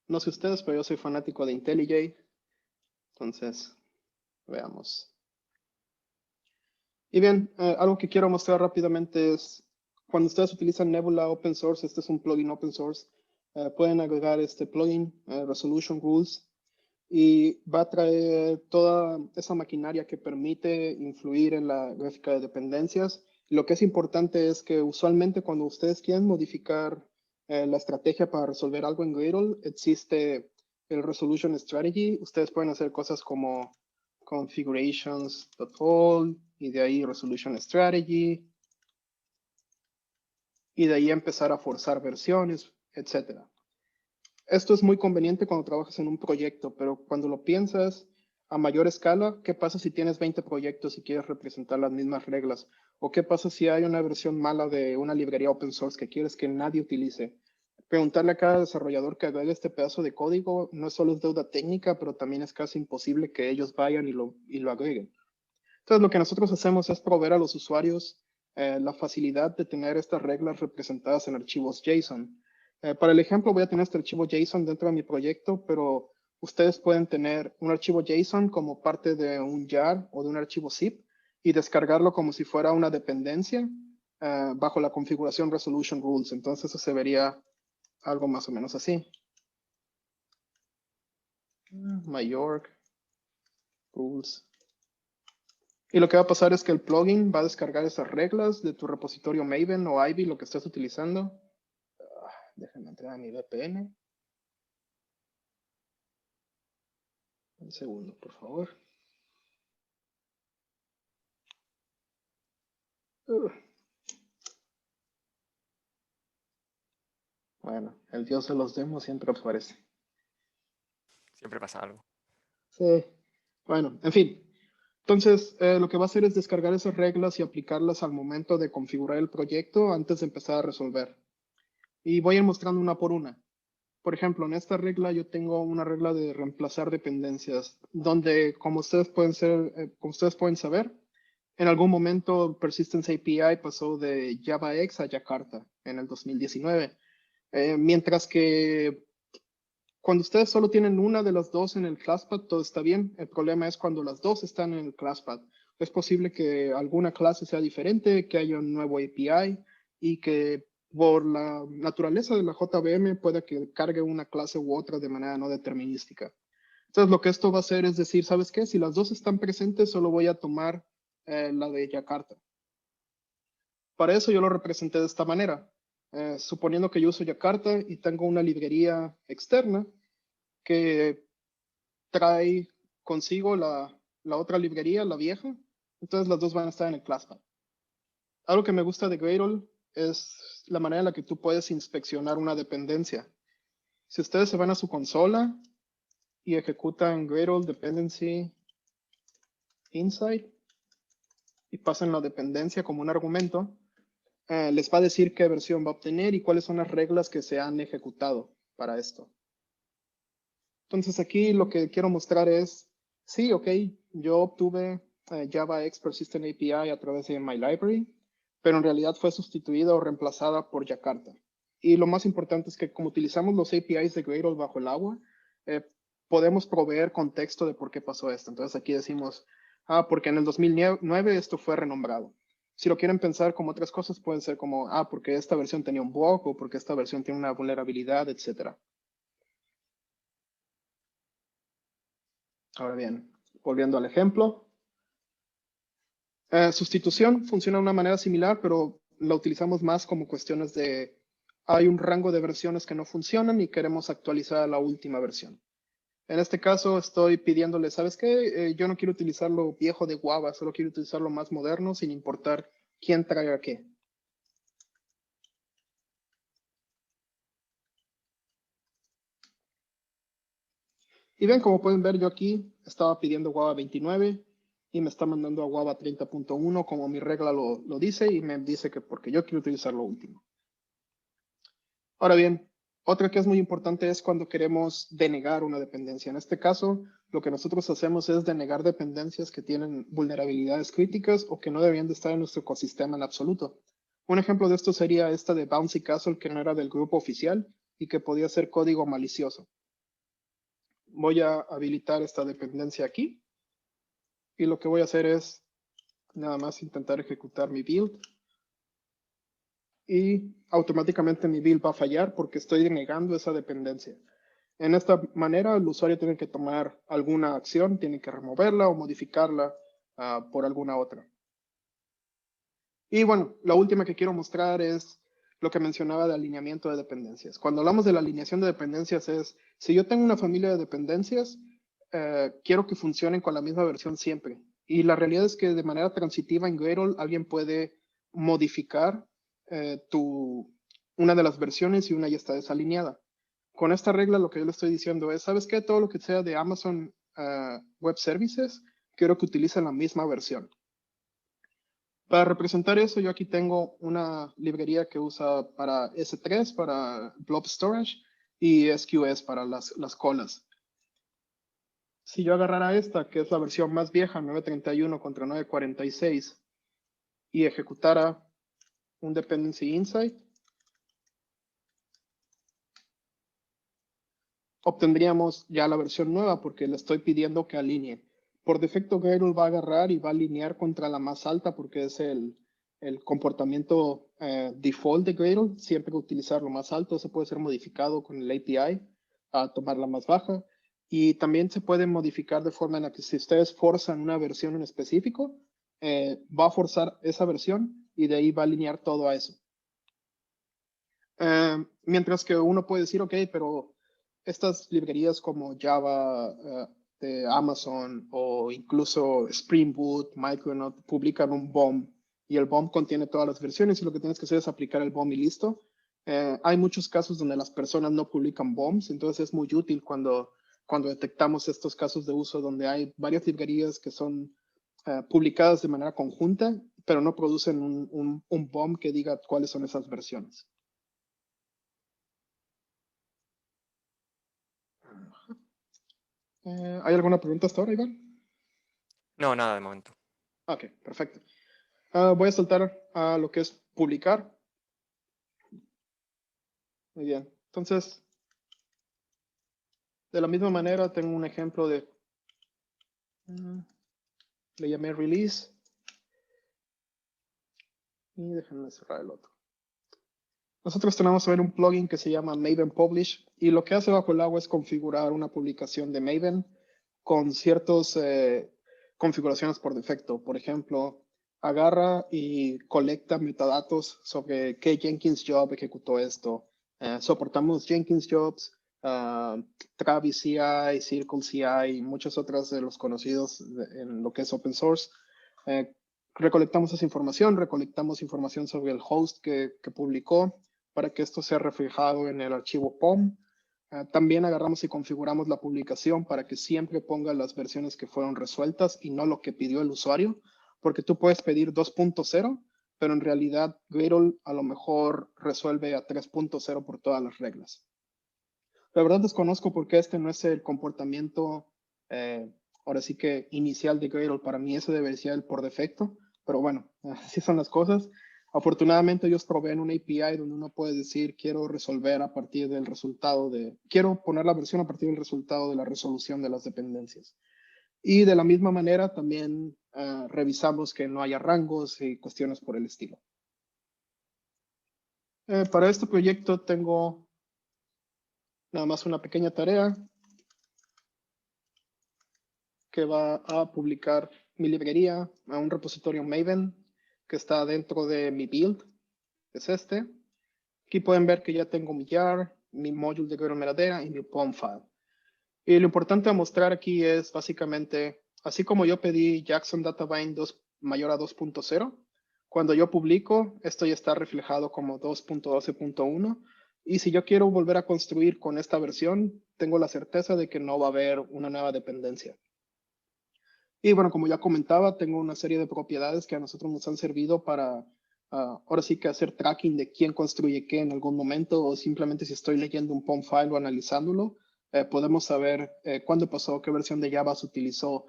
No sé ustedes, pero yo soy fanático de IntelliJ. Entonces, veamos. Y bien, algo que quiero mostrar rápidamente es cuando ustedes utilizan Nebula Open Source, este es un plugin Open Source, pueden agregar este plugin, Resolution Rules, y va a traer toda esa maquinaria que permite influir en la gráfica de dependencias. Lo que es importante es que usualmente cuando ustedes quieren modificar la estrategia para resolver algo en Gradle, existe el Resolution Strategy. Ustedes pueden hacer cosas como configurations.hold y de ahí Resolution Strategy y de ahí empezar a forzar versiones, etcétera. Esto es muy conveniente cuando trabajas en un proyecto, pero cuando lo piensas a mayor escala, ¿qué pasa si tienes 20 proyectos y quieres representar las mismas reglas? ¿O qué pasa si hay una versión mala de una librería open source que quieres que nadie utilice? preguntarle a cada desarrollador que agregue este pedazo de código no solo es deuda técnica, pero también es casi imposible que ellos vayan y lo agreguen. Entonces, lo que nosotros hacemos es proveer a los usuarios la facilidad de tener estas reglas representadas en archivos JSON. Para el ejemplo, voy a tener este archivo JSON dentro de mi proyecto, pero ustedes pueden tener un archivo JSON como parte de un jar o de un archivo zip y descargarlo como si fuera una dependencia bajo la configuración Resolution Rules. Entonces, eso se vería algo más o menos así. Majorc rules. Y lo que va a pasar es que el plugin va a descargar esas reglas de tu repositorio Maven o Ivy, lo que estés utilizando. Déjenme entrar a mi VPN. Un segundo, por favor. Bueno, el dios de los demos siempre aparece. Siempre pasa algo. Sí. Bueno, en fin. Entonces, lo que va a hacer es descargar esas reglas y aplicarlas al momento de configurar el proyecto antes de empezar a resolver. Y voy a ir mostrando una por una. Por ejemplo, en esta regla yo tengo una regla de reemplazar dependencias, donde, como ustedes pueden saber, en algún momento Persistence API pasó de JavaX a Jakarta en el 2019. Mientras que cuando ustedes solo tienen una de las dos en el ClassPad, todo está bien. El problema es cuando las dos están en el ClassPad. Es posible que alguna clase sea diferente, que haya un nuevo API y que por la naturaleza de la JVM pueda que cargue una clase u otra de manera no determinística. Entonces, lo que esto va a hacer es decir, ¿sabes qué? Si las dos están presentes, solo voy a tomar la de Jakarta. Para eso yo lo representé de esta manera. Suponiendo que yo uso Jakarta y tengo una librería externa que trae consigo la otra librería, la vieja, entonces las dos van a estar en el ClassPad. Algo que me gusta de Gradle es la manera en la que tú puedes inspeccionar una dependencia. Si ustedes se van a su consola y ejecutan Gradle Dependency Inside y pasan la dependencia como un argumento, les va a decir qué versión va a obtener y cuáles son las reglas que se han ejecutado para esto. Entonces aquí lo que quiero mostrar es, sí, ok, yo obtuve JavaX Persistent API a través de MyLibrary, pero en realidad fue sustituida o reemplazada por Jakarta. Y lo más importante es que como utilizamos los APIs de Gradle bajo el agua, podemos proveer contexto de por qué pasó esto. Entonces aquí decimos, porque en el 2009 esto fue renombrado. Si lo quieren pensar como otras cosas, pueden ser como, porque esta versión tenía un bug o porque esta versión tiene una vulnerabilidad, etc. Ahora bien, volviendo al ejemplo. Sustitución funciona de una manera similar, pero la utilizamos más como cuestiones de hay un rango de versiones que no funcionan y queremos actualizar a la última versión. En este caso estoy pidiéndole, ¿sabes qué? Yo no quiero utilizar lo viejo de Guava, solo quiero utilizar lo más moderno sin importar quién traiga qué. Y ven, como pueden ver, yo aquí estaba pidiendo Guava 29 y me está mandando a Guava 30.1 como mi regla lo dice y me dice que porque yo quiero utilizar lo último. Ahora bien, otra que es muy importante es cuando queremos denegar una dependencia. En este caso, lo que nosotros hacemos es denegar dependencias que tienen vulnerabilidades críticas o que no deberían de estar en nuestro ecosistema en absoluto. Un ejemplo de esto sería esta de Bouncy Castle, que no era del grupo oficial y que podía ser código malicioso. Voy a habilitar esta dependencia aquí y lo que voy a hacer es nada más intentar ejecutar mi build y automáticamente mi build va a fallar porque estoy denegando esa dependencia. En esta manera, el usuario tiene que tomar alguna acción, tiene que removerla o modificarla por alguna otra. Y bueno, la última que quiero mostrar es lo que mencionaba de alineamiento de dependencias. Cuando hablamos de la alineación de dependencias es, si yo tengo una familia de dependencias, quiero que funcionen con la misma versión siempre. Y la realidad es que de manera transitiva en Gradle alguien puede modificar una de las versiones y una ya está desalineada. Con esta regla lo que yo le estoy diciendo es, ¿sabes qué? Todo lo que sea de Amazon Web Services, quiero que utilicen la misma versión. Para representar eso, yo aquí tengo una librería que usa para S3, para Blob Storage, y SQS para las colas. Si yo agarrara esta, que es la versión más vieja, 931 contra 946, y ejecutara un dependency insight, obtendríamos ya la versión nueva porque le estoy pidiendo que alinee. Por defecto, Gradle va a agarrar y va a alinear contra la más alta porque es el comportamiento default de Gradle. Siempre utilizar lo más alto. Se puede ser modificado con el API a tomar la más baja. Y también se puede modificar de forma en la que si ustedes forzan una versión en específico, va a forzar esa versión y de ahí va a alinear todo a eso. Mientras que uno puede decir, ok, pero estas librerías como Java de Amazon o incluso Spring Boot, Micronaut, publican un BOM y el BOM contiene todas las versiones y lo que tienes que hacer es aplicar el BOM y listo. Hay muchos casos donde las personas no publican BOMs, entonces es muy útil cuando detectamos estos casos de uso donde hay varias librerías que son publicadas de manera conjunta, pero no producen un BOM que diga cuáles son esas versiones. ¿Hay alguna pregunta hasta ahora, Iván? No, nada de momento. Ok, perfecto. Voy a saltar a lo que es publicar. Muy bien. Entonces, de la misma manera, tengo un ejemplo de... le llamé release. Y déjenme cerrar el otro. Nosotros tenemos que ver un plugin que se llama Maven Publish. Y lo que hace bajo el agua es configurar una publicación de Maven con ciertas configuraciones por defecto. Por ejemplo, agarra y colecta metadatos sobre qué Jenkins Job ejecutó esto. Soportamos Jenkins Jobs, Travis CI, Circle CI y muchos otros de los conocidos en lo que es open source. Recolectamos esa información, recolectamos información sobre el host que publicó para que esto sea reflejado en el archivo POM. También agarramos y configuramos la publicación para que siempre ponga las versiones que fueron resueltas y no lo que pidió el usuario, porque tú puedes pedir 2.0, pero en realidad Gradle a lo mejor resuelve a 3.0 por todas las reglas. La verdad desconozco por qué este no es el comportamiento, ahora sí que inicial de Gradle. Para mí ese debería ser el por defecto, pero bueno, así son las cosas. Afortunadamente ellos proveen un API donde uno puede decir quiero resolver a partir del resultado quiero poner la versión a partir del resultado de la resolución de las dependencias. Y de la misma manera también revisamos que no haya rangos y cuestiones por el estilo. Para este proyecto tengo nada más una pequeña tarea que va a publicar mi librería a un repositorio Maven que está dentro de mi build, que es este. Aquí pueden ver que ya tengo mi jar, mi módulo de Gradle Metadata y mi POM file. Y lo importante a mostrar aquí es básicamente, así como yo pedí Jackson Data Bind mayor a 2.0, cuando yo publico, esto ya está reflejado como 2.12.1. Y si yo quiero volver a construir con esta versión, tengo la certeza de que no va a haber una nueva dependencia. Y bueno, como ya comentaba, tengo una serie de propiedades que a nosotros nos han servido para ahora sí que hacer tracking de quién construye qué en algún momento, o simplemente si estoy leyendo un POM file o analizándolo, podemos saber cuándo pasó, qué versión de Java se utilizó.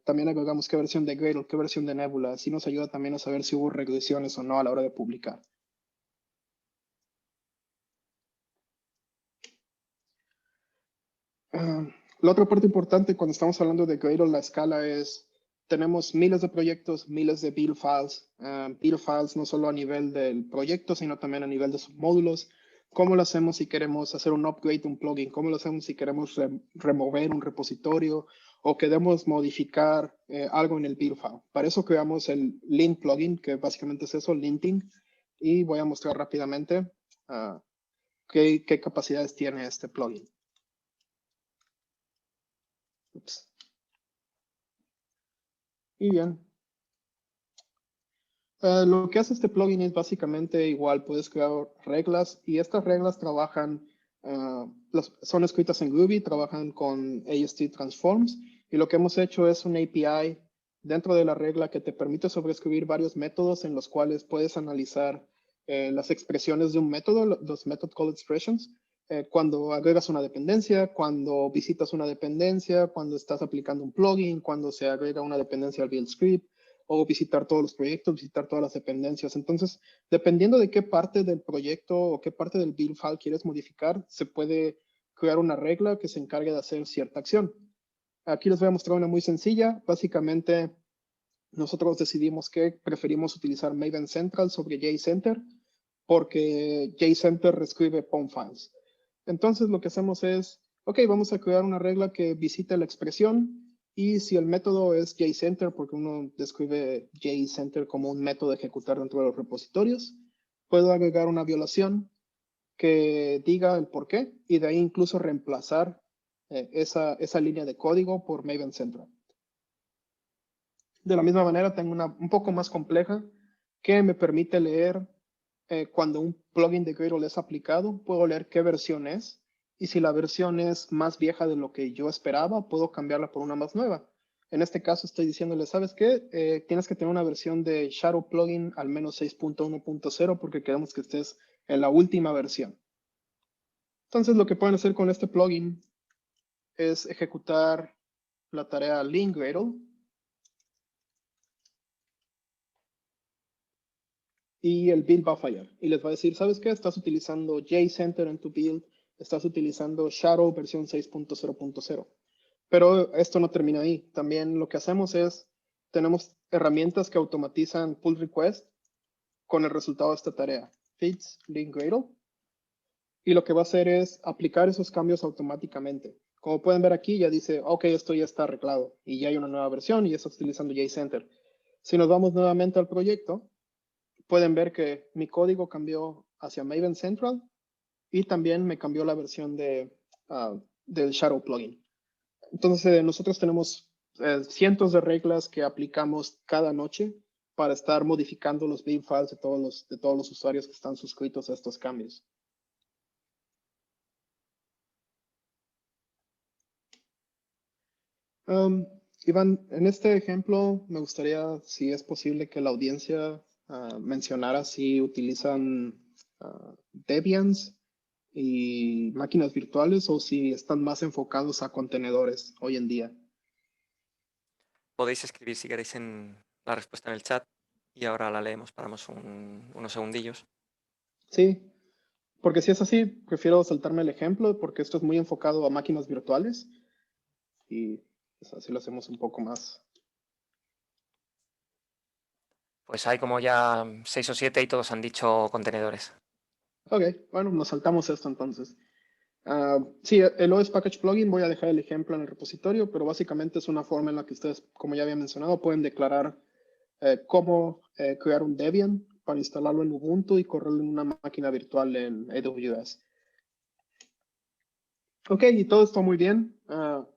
También agregamos qué versión de Gradle, qué versión de Nebula. Así nos ayuda también a saber si hubo regresiones o no a la hora de publicar. La otra parte importante cuando estamos hablando de Gradle, la escala es, tenemos miles de proyectos, miles de build files. Build files no solo a nivel del proyecto, sino también a nivel de submódulos. ¿Cómo lo hacemos si queremos hacer un upgrade, un plugin? ¿Cómo lo hacemos si queremos remover un repositorio o queremos modificar algo en el build file? Para eso creamos el lint plugin, que básicamente es eso, linting. Y voy a mostrar rápidamente qué capacidades tiene este plugin. Ups. Y bien. Lo que hace este plugin es básicamente igual, puedes crear reglas y estas reglas trabajan, son escritas en Groovy, trabajan con AST Transforms y lo que hemos hecho es un API dentro de la regla que te permite sobreescribir varios métodos en los cuales puedes analizar las expresiones de un método, los method call expressions, cuando agregas una dependencia, cuando visitas una dependencia, cuando estás aplicando un plugin, cuando se agrega una dependencia al build script, o visitar todos los proyectos, visitar todas las dependencias. Entonces, dependiendo de qué parte del proyecto o qué parte del build file quieres modificar, se puede crear una regla que se encargue de hacer cierta acción. Aquí les voy a mostrar una muy sencilla. Básicamente, nosotros decidimos que preferimos utilizar Maven Central sobre JCenter porque JCenter reescribe POM files. Entonces, lo que hacemos es, ok, vamos a crear una regla que visite la expresión y si el método es JCenter, porque uno describe JCenter como un método de ejecutar dentro de los repositorios, puedo agregar una violación que diga el por qué y de ahí incluso reemplazar esa línea de código por Maven Central. De la misma manera, tengo una un poco más compleja que me permite leer cuando un plugin de Gradle es aplicado, puedo leer qué versión es y si la versión es más vieja de lo que yo esperaba, puedo cambiarla por una más nueva. En este caso estoy diciéndole, ¿sabes qué? Tienes que tener una versión de Shadow Plugin al menos 6.1.0 porque queremos que estés en la última versión. Entonces lo que pueden hacer con este plugin es ejecutar la tarea link Gradle y el build va a fallar. Y les va a decir, ¿sabes qué? Estás utilizando JCenter en tu build, estás utilizando Shadow versión 6.0.0. Pero esto no termina ahí. También lo que hacemos es, tenemos herramientas que automatizan pull request con el resultado de esta tarea. Fits link Gradle. Y lo que va a hacer es aplicar esos cambios automáticamente. Como pueden ver aquí, ya dice, ok, esto ya está arreglado y ya hay una nueva versión y ya está utilizando JCenter. Si nos vamos nuevamente al proyecto, pueden ver que mi código cambió hacia Maven Central y también me cambió la versión del Shadow plugin. Entonces, nosotros tenemos cientos de reglas que aplicamos cada noche para estar modificando los build files de todos los usuarios que están suscritos a estos cambios. Iván, en este ejemplo me gustaría, si es posible, que la audiencia mencionara si utilizan Debians y máquinas virtuales o si están más enfocados a contenedores hoy en día. Podéis escribir si queréis la respuesta en el chat y ahora la leemos, paramos unos segundillos. Sí, porque si es así, prefiero saltarme el ejemplo porque esto es muy enfocado a máquinas virtuales y pues, así lo hacemos un poco más. Pues hay como ya 6 o 7 y todos han dicho contenedores. Ok, bueno, nos saltamos esto entonces. Sí, el OS Package Plugin, voy a dejar el ejemplo en el repositorio, pero básicamente es una forma en la que ustedes, como ya había mencionado, pueden declarar cómo crear un Debian para instalarlo en Ubuntu y correrlo en una máquina virtual en AWS. Ok, y todo está muy bien.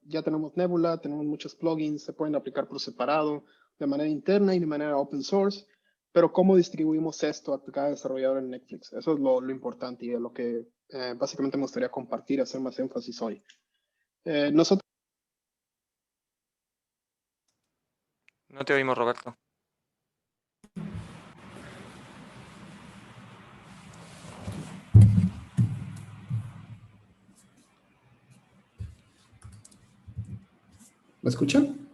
Ya tenemos Nebula, tenemos muchos plugins, se pueden aplicar por separado, de manera interna y de manera open source. Pero ¿cómo distribuimos esto a cada desarrollador en Netflix? Eso es lo importante y de lo que básicamente me gustaría compartir, hacer más énfasis hoy. Nosotros No te oímos, Roberto. ¿Me escuchan?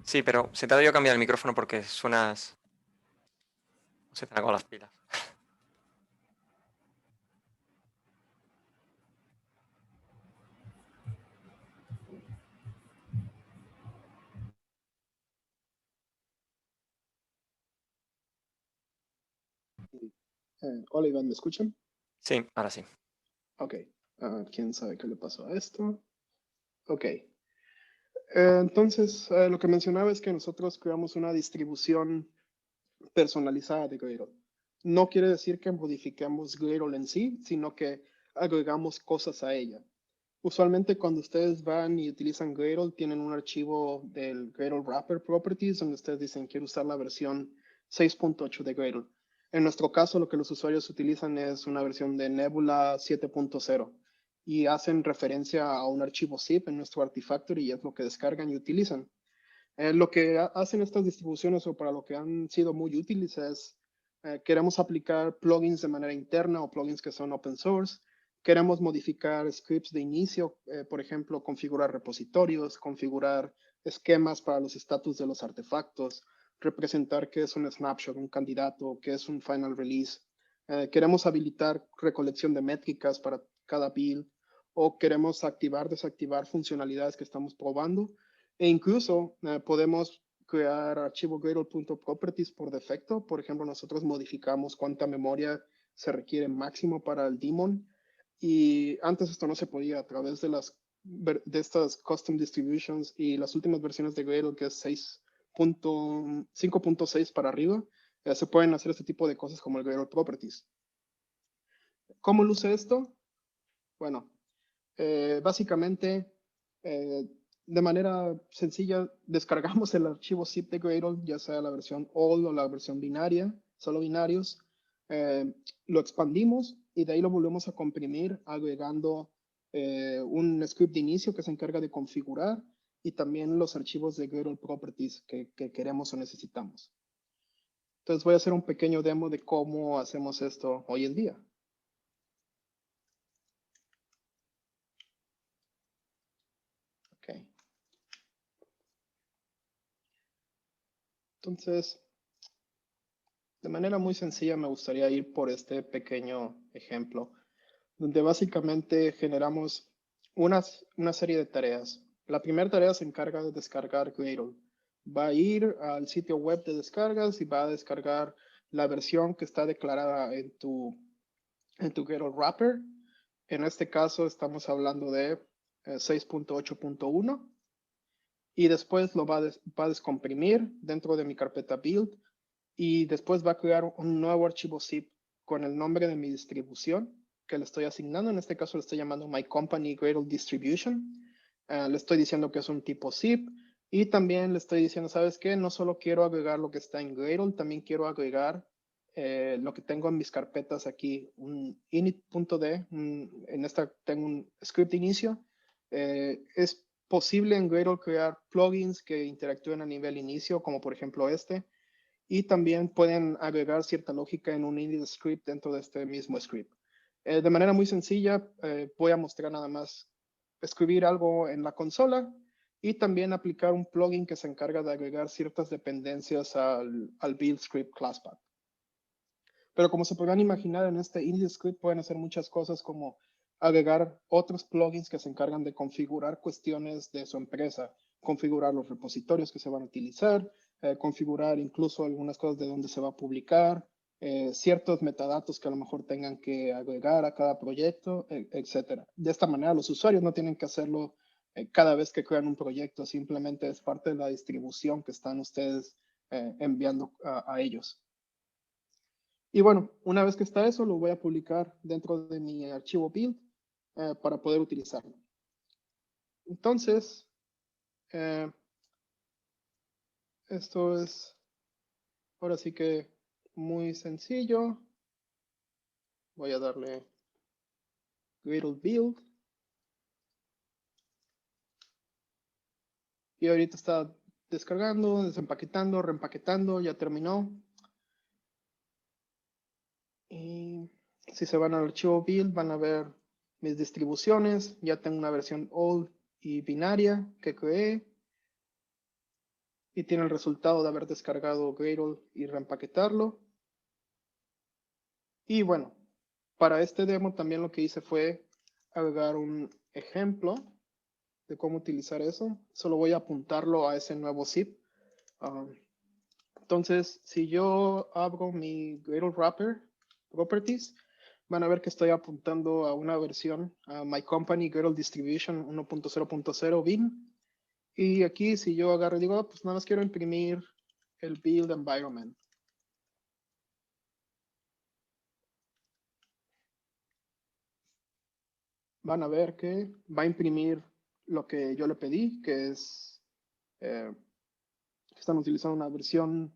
Sí, pero se te ha debido cambiar el micrófono porque suenas... Se te han acabado las pilas. Hola Iván, ¿me escuchan? Sí, ahora sí. Ok. ¿Quién sabe qué le pasó a esto? Ok. Entonces, lo que mencionaba es que nosotros creamos una distribución personalizada de Gradle. No quiere decir que modifiquemos Gradle en sí, sino que agregamos cosas a ella. Usualmente cuando ustedes van y utilizan Gradle, tienen un archivo del Gradle Wrapper Properties donde ustedes dicen quiero usar la versión 6.8 de Gradle. En nuestro caso, lo que los usuarios utilizan es una versión de Nebula 7.0 y hacen referencia a un archivo zip en nuestro Artifactory y es lo que descargan y utilizan. Lo que hacen estas distribuciones o para lo que han sido muy útiles es, queremos aplicar plugins de manera interna o plugins que son open source. Queremos modificar scripts de inicio, por ejemplo, configurar repositorios, configurar esquemas para los estatus de los artefactos, representar qué es un snapshot, un candidato, qué es un final release. Queremos habilitar recolección de métricas para cada build o queremos activar, desactivar funcionalidades que estamos probando. E incluso podemos crear archivo Gradle.properties por defecto. Por ejemplo, nosotros modificamos cuánta memoria se requiere máximo para el daemon. Y antes esto no se podía a través de estas custom distributions y las últimas versiones de Gradle, que es 5.6 para arriba, se pueden hacer este tipo de cosas como el Gradle Properties. ¿Cómo luce esto? Bueno, básicamente, de manera sencilla, descargamos el archivo zip de Gradle, ya sea la versión all o la versión binaria, solo binarios. Lo expandimos y de ahí lo volvemos a comprimir agregando un script de inicio que se encarga de configurar y también los archivos de Gradle Properties que queremos o necesitamos. Entonces voy a hacer un pequeño demo de cómo hacemos esto hoy en día. Okay. Entonces, de manera muy sencilla me gustaría ir por este pequeño ejemplo, donde básicamente generamos una serie de tareas. La primera tarea se encarga de descargar Gradle. Va a ir al sitio web de descargas y va a descargar la versión que está declarada en tu Gradle wrapper. En este caso estamos hablando de 6.8.1 y después lo va a descomprimir dentro de mi carpeta build y después va a crear un nuevo archivo zip con el nombre de mi distribución que le estoy asignando. En este caso le estoy llamando My Company Gradle Distribution. Le estoy diciendo que es un tipo zip y también le estoy diciendo, ¿sabes qué? No solo quiero agregar lo que está en Gradle, también quiero agregar lo que tengo en mis carpetas aquí, un init.d, en esta tengo un script de inicio. Es posible en Gradle crear plugins que interactúen a nivel inicio, como por ejemplo este, y también pueden agregar cierta lógica en un init script dentro de este mismo script. De manera muy sencilla, voy a mostrar nada más escribir algo en la consola y también aplicar un plugin que se encarga de agregar ciertas dependencias al build script class path. Pero como se podrán imaginar, en este init script pueden hacer muchas cosas como agregar otros plugins que se encargan de configurar cuestiones de su empresa, configurar los repositorios que se van a utilizar, configurar incluso algunas cosas de dónde se va a publicar, ciertos metadatos que a lo mejor tengan que agregar a cada proyecto, etc. De esta manera los usuarios no tienen que hacerlo cada vez que crean un proyecto, simplemente es parte de la distribución que están ustedes enviando a ellos. Y bueno, una vez que está eso, lo voy a publicar dentro de mi archivo build para poder utilizarlo. Entonces, esto es ahora sí que muy sencillo. Voy a darle Gradle build. Y ahorita está descargando, desempaquetando, reempaquetando, ya terminó. Y si se van al archivo build, van a ver mis distribuciones. Ya tengo una versión old y binaria que creé. Y tiene el resultado de haber descargado Gradle y reempaquetarlo. Y bueno, para este demo también lo que hice fue agregar un ejemplo de cómo utilizar eso. Solo voy a apuntarlo a ese nuevo zip. Entonces, si yo abro mi Gradle Wrapper Properties, van a ver que estoy apuntando a una versión, a My Company Gradle Distribution 1.0.0 bin. Y aquí si yo agarro y digo, pues nada más quiero imprimir el build environment. Van a ver que va a imprimir lo que yo le pedí, que es que están utilizando una versión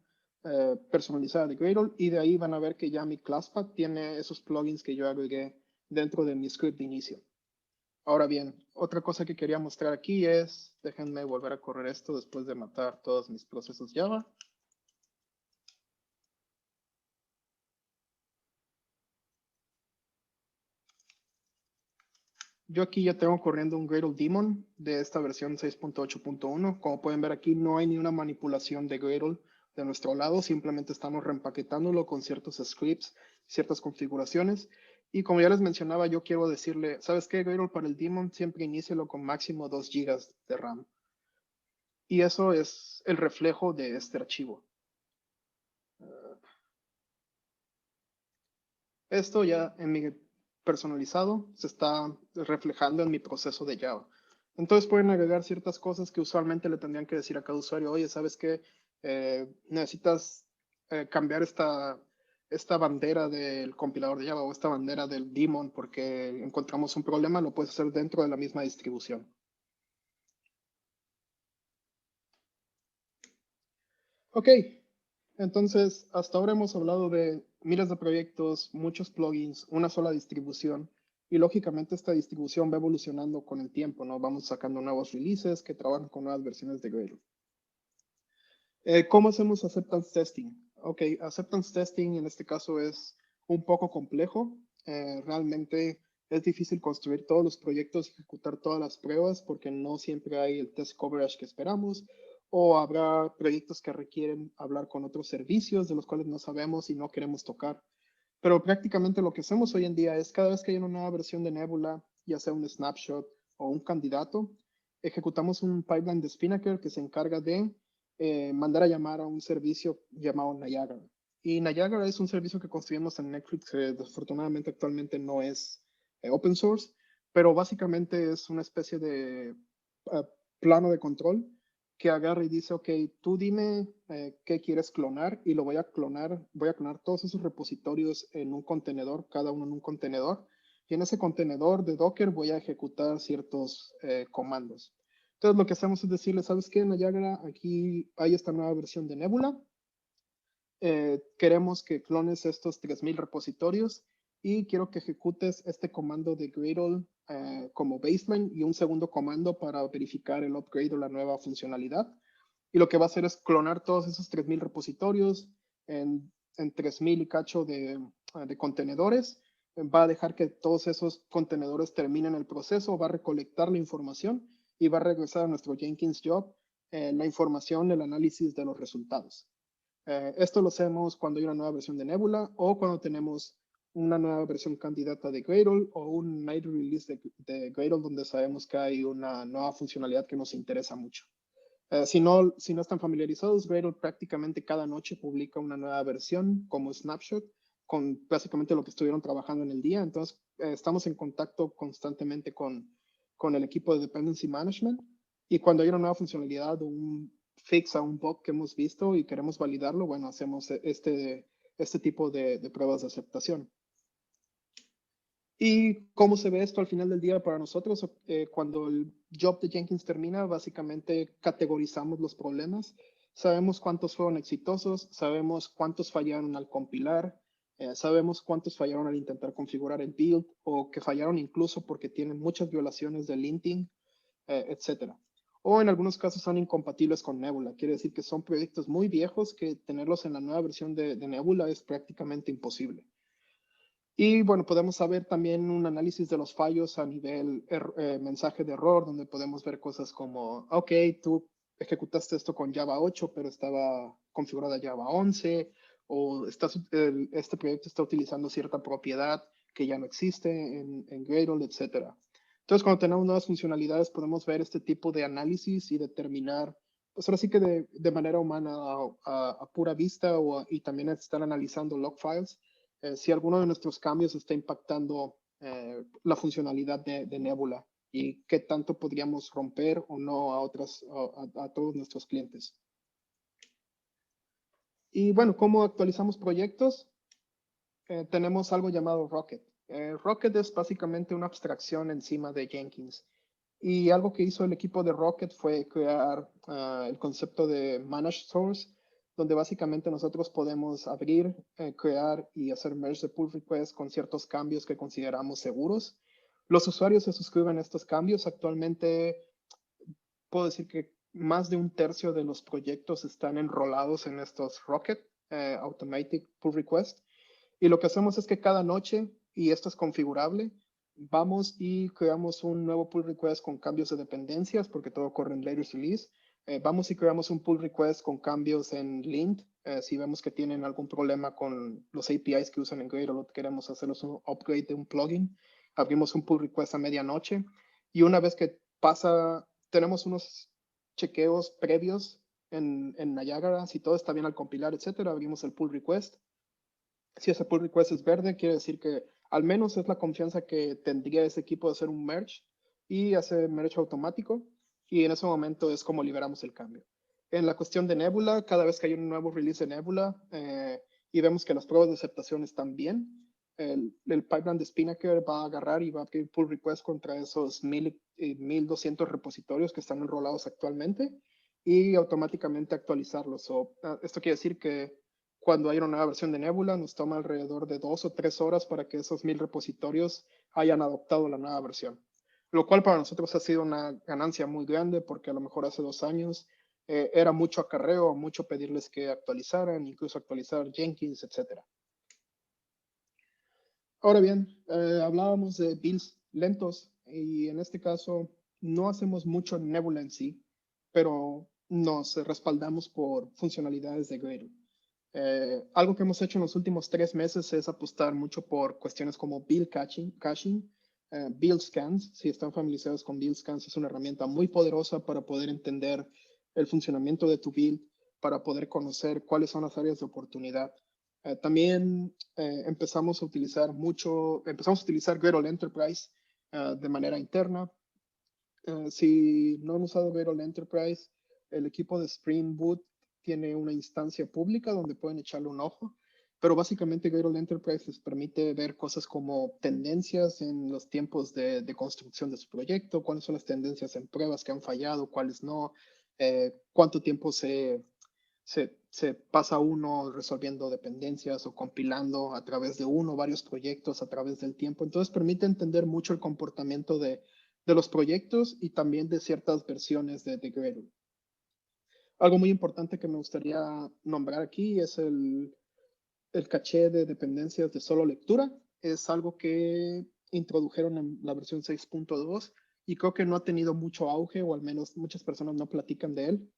personalizada de Gradle, y de ahí van a ver que ya mi ClassPath tiene esos plugins que yo agregué dentro de mi script de inicio. Ahora bien, otra cosa que quería mostrar aquí es, déjenme volver a correr esto después de matar todos mis procesos Java. Yo aquí ya tengo corriendo un Gradle daemon de esta versión 6.8.1. Como pueden ver aquí, no hay ni una manipulación de Gradle de nuestro lado, simplemente estamos reempaquetándolo con ciertos scripts, ciertas configuraciones. Y como ya les mencionaba, yo quiero decirle, ¿sabes qué? Gradle para el daemon siempre inícielo con máximo 2 GB de RAM. Y eso es el reflejo de este archivo. Esto ya en mi personalizado se está reflejando en mi proceso de Java. Entonces pueden agregar ciertas cosas que usualmente le tendrían que decir a cada usuario, oye, ¿sabes qué? Necesitas cambiar esta bandera del compilador de Java o esta bandera del daemon porque encontramos un problema, lo puedes hacer dentro de la misma distribución. Ok, entonces hasta ahora hemos hablado de miles de proyectos, muchos plugins, una sola distribución y lógicamente esta distribución va evolucionando con el tiempo, ¿no? Vamos sacando nuevos releases que trabajan con nuevas versiones de Gradle. ¿Cómo hacemos acceptance testing? Ok, acceptance testing en este caso es un poco complejo. Realmente es difícil construir todos los proyectos y ejecutar todas las pruebas porque no siempre hay el test coverage que esperamos o habrá proyectos que requieren hablar con otros servicios de los cuales no sabemos y no queremos tocar. Pero prácticamente lo que hacemos hoy en día es cada vez que hay una nueva versión de Nebula, ya sea un snapshot o un candidato, ejecutamos un pipeline de Spinnaker que se encarga de mandar a llamar a un servicio llamado Niagara. Y Niagara es un servicio que construimos en Netflix, que desafortunadamente actualmente no es open source, pero básicamente es una especie de plano de control que agarra y dice, ok, tú dime qué quieres clonar y lo voy a clonar todos esos repositorios en un contenedor, cada uno en un contenedor, y en ese contenedor de Docker voy a ejecutar ciertos comandos. Entonces lo que hacemos es decirle, ¿sabes qué, Niagara? Aquí hay esta nueva versión de Nebula. Queremos que clones estos 3000 repositorios y quiero que ejecutes este comando de Gradle como baseline y un segundo comando para verificar el upgrade o la nueva funcionalidad. Y lo que va a hacer es clonar todos esos 3000 repositorios en 3000 y cacho de contenedores. Va a dejar que todos esos contenedores terminen el proceso, va a recolectar la información y va a regresar a nuestro Jenkins job la información, el análisis de los resultados. Esto lo hacemos cuando hay una nueva versión de Nebula o cuando tenemos una nueva versión candidata de Gradle o un night release de Gradle donde sabemos que hay una nueva funcionalidad que nos interesa mucho. Si no están familiarizados, Gradle prácticamente cada noche publica una nueva versión como snapshot con básicamente lo que estuvieron trabajando en el día. Entonces, estamos en contacto constantemente con el equipo de Dependency Management y cuando hay una nueva funcionalidad o un fix a un bug que hemos visto y queremos validarlo, bueno, hacemos este tipo de pruebas de aceptación. ¿Y cómo se ve esto al final del día para nosotros? Cuando el job de Jenkins termina, básicamente categorizamos los problemas. Sabemos cuántos fueron exitosos, sabemos cuántos fallaron al compilar, sabemos cuántos fallaron al intentar configurar el build o que fallaron incluso porque tienen muchas violaciones de linting, etc. O en algunos casos son incompatibles con Nebula. Quiere decir que son proyectos muy viejos que tenerlos en la nueva versión de Nebula es prácticamente imposible. Y bueno, podemos saber también un análisis de los fallos a nivel mensaje de error, donde podemos ver cosas como, ok, tú ejecutaste esto con Java 8, pero estaba configurada Java 11, o este proyecto está utilizando cierta propiedad que ya no existe en Gradle, etc. Entonces, cuando tenemos nuevas funcionalidades, podemos ver este tipo de análisis y determinar, pues ahora sí que de manera humana a pura vista y también estar analizando log files si alguno de nuestros cambios está impactando la funcionalidad de Nebula y qué tanto podríamos romper o no a todos nuestros clientes. Y bueno, ¿cómo actualizamos proyectos? Tenemos algo llamado Rocket. Rocket es básicamente una abstracción encima de Jenkins. Y algo que hizo el equipo de Rocket fue crear el concepto de Managed Source, donde básicamente nosotros podemos abrir, crear y hacer merge de pull requests con ciertos cambios que consideramos seguros. Los usuarios se suscriben a estos cambios. Actualmente puedo decir que más de un tercio de los proyectos están enrolados en estos Rocket Automatic Pull Request. Y lo que hacemos es que cada noche, y esto es configurable, vamos y creamos un nuevo pull request con cambios de dependencias, porque todo corre en latest release. Vamos y creamos un pull request con cambios en lint. Si vemos que tienen algún problema con los APIs que usan en Gradle o queremos hacerlos un upgrade de un plugin, abrimos un pull request a medianoche. Y una vez que pasa, tenemos unos chequeos previos en Niagara, si todo está bien al compilar, etcétera, abrimos el pull request. Si ese pull request es verde, quiere decir que al menos es la confianza que tendría ese equipo de hacer un merge y hacer merge automático. Y en ese momento es como liberamos el cambio. En la cuestión de Nebula, cada vez que hay un nuevo release de Nebula y vemos que las pruebas de aceptación están bien, el pipeline de Spinnaker va a agarrar y va a pedir pull request contra esos 1200 repositorios que están enrolados actualmente y automáticamente actualizarlos. Esto quiere decir que cuando hay una nueva versión de Nebula, nos toma alrededor de 2 o 3 horas para que esos 1000 repositorios hayan adoptado la nueva versión. Lo cual para nosotros ha sido una ganancia muy grande porque a lo mejor hace 2 años era mucho acarreo, mucho pedirles que actualizaran, incluso actualizar Jenkins, etc. Ahora bien, hablábamos de builds lentos y en este caso no hacemos mucho en Nebula en sí, pero nos respaldamos por funcionalidades de Gradle. Algo que hemos hecho en los últimos 3 meses es apostar mucho por cuestiones como build caching, build scans. Si están familiarizados con build scans, es una herramienta muy poderosa para poder entender el funcionamiento de tu build, para poder conocer cuáles son las áreas de oportunidad. También empezamos a utilizar Gradle Enterprise de manera interna. Si no han usado Gradle Enterprise, el equipo de Spring Boot tiene una instancia pública donde pueden echarle un ojo, pero básicamente Gradle Enterprise les permite ver cosas como tendencias en los tiempos de construcción de su proyecto, cuáles son las tendencias en pruebas que han fallado, cuáles no, cuánto tiempo se pasa uno resolviendo dependencias o compilando a través de uno o varios proyectos a través del tiempo. Entonces permite entender mucho el comportamiento de los proyectos y también de ciertas versiones de Gradle. Algo muy importante que me gustaría nombrar aquí es el caché de dependencias de solo lectura. Es algo que introdujeron en la versión 6.2 y creo que no ha tenido mucho auge, o al menos muchas personas no platican de él.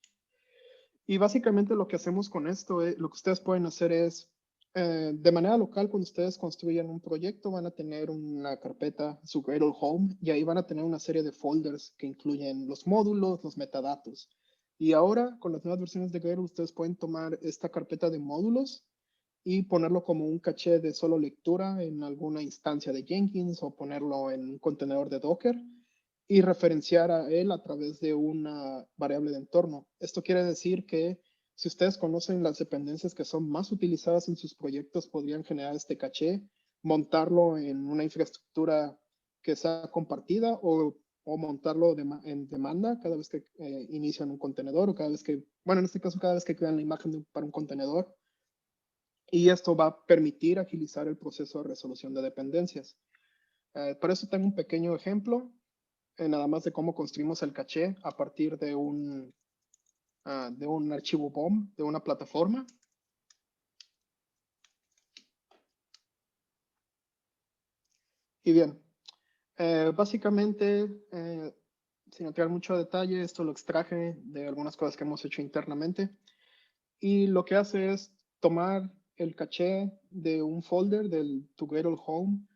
Y básicamente lo que hacemos con esto, lo que ustedes pueden hacer es, de manera local, cuando ustedes construyan un proyecto, van a tener una carpeta, su Gradle Home, y ahí van a tener una serie de folders que incluyen los módulos, los metadatos. Y ahora, con las nuevas versiones de Gradle, ustedes pueden tomar esta carpeta de módulos y ponerlo como un caché de solo lectura en alguna instancia de Jenkins o ponerlo en un contenedor de Docker y referenciar a él a través de una variable de entorno. Esto quiere decir que si ustedes conocen las dependencias que son más utilizadas en sus proyectos, podrían generar este caché, montarlo en una infraestructura que sea compartida o montarlo en demanda cada vez que inician un contenedor o cada vez que, bueno, en este caso, cada vez que crean la imagen para un contenedor. Y esto va a permitir agilizar el proceso de resolución de dependencias. Para eso tengo un pequeño ejemplo, nada más de cómo construimos el caché a partir de un archivo BOM, de una plataforma. Y bien, básicamente, sin entrar mucho detalle, esto lo extraje de algunas cosas que hemos hecho internamente. Y lo que hace es tomar el caché de un folder del tu Gradle Home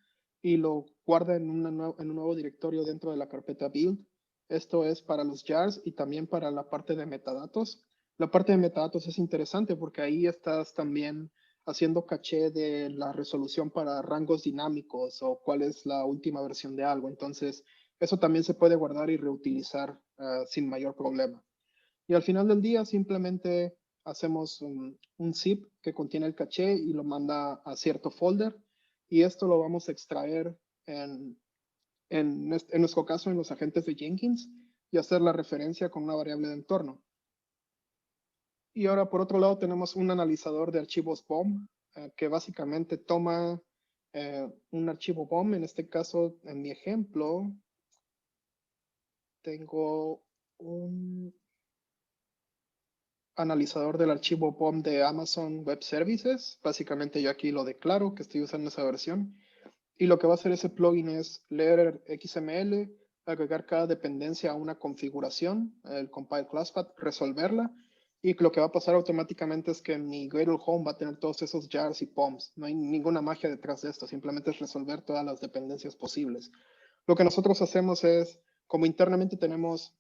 y lo guarda en un nuevo directorio dentro de la carpeta build. Esto es para los jars y también para la parte de metadatos. La parte de metadatos es interesante porque ahí estás también haciendo caché de la resolución para rangos dinámicos o cuál es la última versión de algo. Entonces, eso también se puede guardar y reutilizar sin mayor problema. Y al final del día simplemente hacemos un zip que contiene el caché y lo manda a cierto folder. Y esto lo vamos a extraer en nuestro caso en los agentes de Jenkins y hacer la referencia con una variable de entorno. Y ahora por otro lado tenemos un analizador de archivos BOM que básicamente toma un archivo BOM. En este caso, en mi ejemplo, tengo un analizador del archivo BOM de Amazon Web Services. Básicamente yo aquí lo declaro que estoy usando esa versión. Y lo que va a hacer ese plugin es leer XML, agregar cada dependencia a una configuración, el compile class path, resolverla. Y lo que va a pasar automáticamente es que mi Gradle Home va a tener todos esos jars y POMs. No hay ninguna magia detrás de esto, simplemente es resolver todas las dependencias posibles. Lo que nosotros hacemos es, como internamente tenemos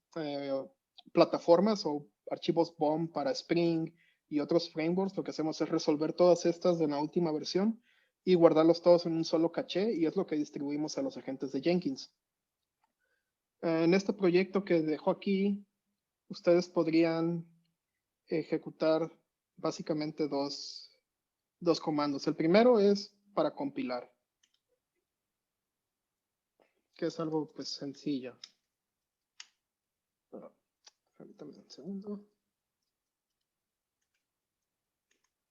plataformas o archivos BOM para Spring y otros frameworks, lo que hacemos es resolver todas estas de la última versión y guardarlos todos en un solo caché, y es lo que distribuimos a los agentes de Jenkins. En este proyecto que dejo aquí, ustedes podrían ejecutar básicamente dos comandos. El primero es para compilar, que es algo pues sencillo. Permítanme un segundo.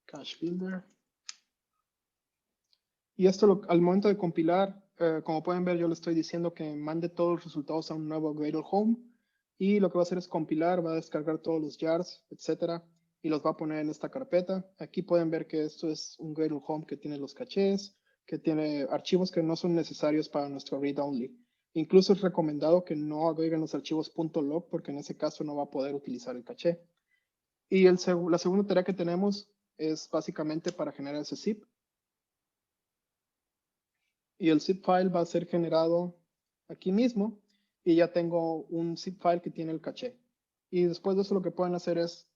Cache Builder. Y esto al momento de compilar, como pueden ver, yo le estoy diciendo que mande todos los resultados a un nuevo Gradle Home. Y lo que va a hacer es compilar, va a descargar todos los jars, etcétera, y los va a poner en esta carpeta. Aquí pueden ver que esto es un Gradle Home que tiene los cachés, que tiene archivos que no son necesarios para nuestro read-only. Incluso es recomendado que no agreguen los archivos .log porque en ese caso no va a poder utilizar el caché. Y la segunda tarea que tenemos es básicamente para generar ese zip. Y el zip file va a ser generado aquí mismo y ya tengo un zip file que tiene el caché. Y después de eso lo que pueden hacer es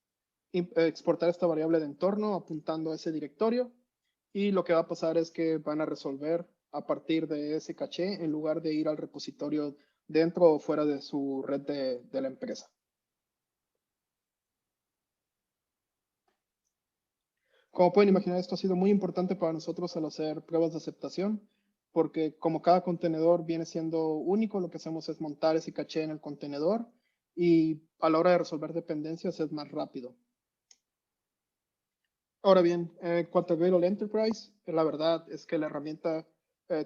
exportar esta variable de entorno apuntando a ese directorio, y lo que va a pasar es que van a resolver a partir de ese caché en lugar de ir al repositorio dentro o fuera de su red de la empresa. Como pueden imaginar, esto ha sido muy importante para nosotros al hacer pruebas de aceptación, porque como cada contenedor viene siendo único, lo que hacemos es montar ese caché en el contenedor y a la hora de resolver dependencias es más rápido. Ahora bien, en cuanto a Gradle Enterprise, la verdad es que la herramienta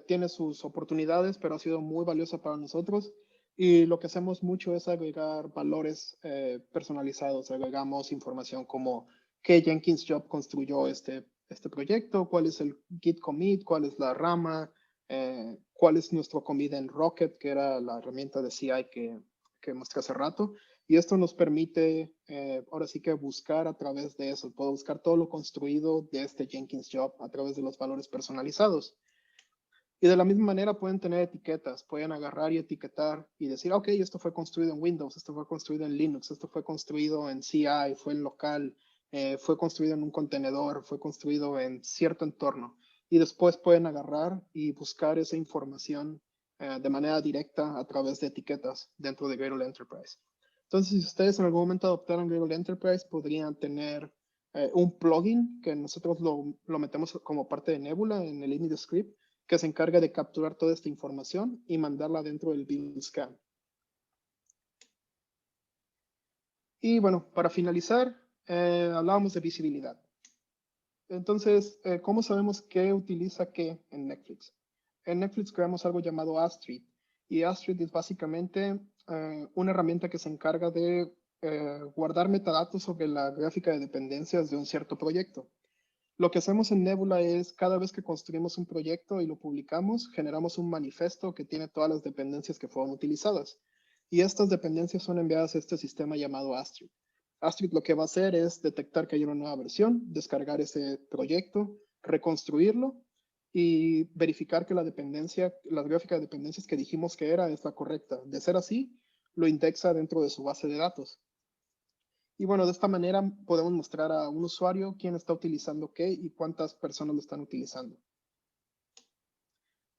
tiene sus oportunidades, pero ha sido muy valiosa para nosotros. Y lo que hacemos mucho es agregar valores personalizados. Agregamos información como qué Jenkins Job construyó este proyecto, cuál es el Git commit, cuál es la rama, cuál es nuestro commit en Rocket, que era la herramienta de CI que mostré hace rato. Y esto nos permite, ahora sí que buscar a través de eso. Puedo buscar todo lo construido de este Jenkins Job a través de los valores personalizados. Y de la misma manera pueden tener etiquetas. Pueden agarrar y etiquetar y decir, ok, esto fue construido en Windows, esto fue construido en Linux, esto fue construido en CI, fue en local, fue construido en un contenedor, fue construido en cierto entorno. Y después pueden agarrar y buscar esa información de manera directa a través de etiquetas dentro de Gradle Enterprise. Entonces, si ustedes en algún momento adoptaron Gradle Enterprise, podrían tener un plugin que nosotros lo metemos como parte de Nebula en el init script, que se encarga de capturar toda esta información y mandarla dentro del build scan. Y bueno, para finalizar, hablábamos de visibilidad. Entonces, ¿cómo sabemos qué utiliza qué en Netflix? En Netflix creamos algo llamado Astrid. Y Astrid es básicamente una herramienta que se encarga de guardar metadatos sobre la gráfica de dependencias de un cierto proyecto. Lo que hacemos en Nebula es, cada vez que construimos un proyecto y lo publicamos, generamos un manifiesto que tiene todas las dependencias que fueron utilizadas. Y estas dependencias son enviadas a este sistema llamado Astrid. Astrid lo que va a hacer es detectar que hay una nueva versión, descargar ese proyecto, reconstruirlo y verificar que la gráfica de dependencias que dijimos que era es la correcta. De ser así, lo indexa dentro de su base de datos. Y bueno, de esta manera podemos mostrar a un usuario quién está utilizando qué y cuántas personas lo están utilizando.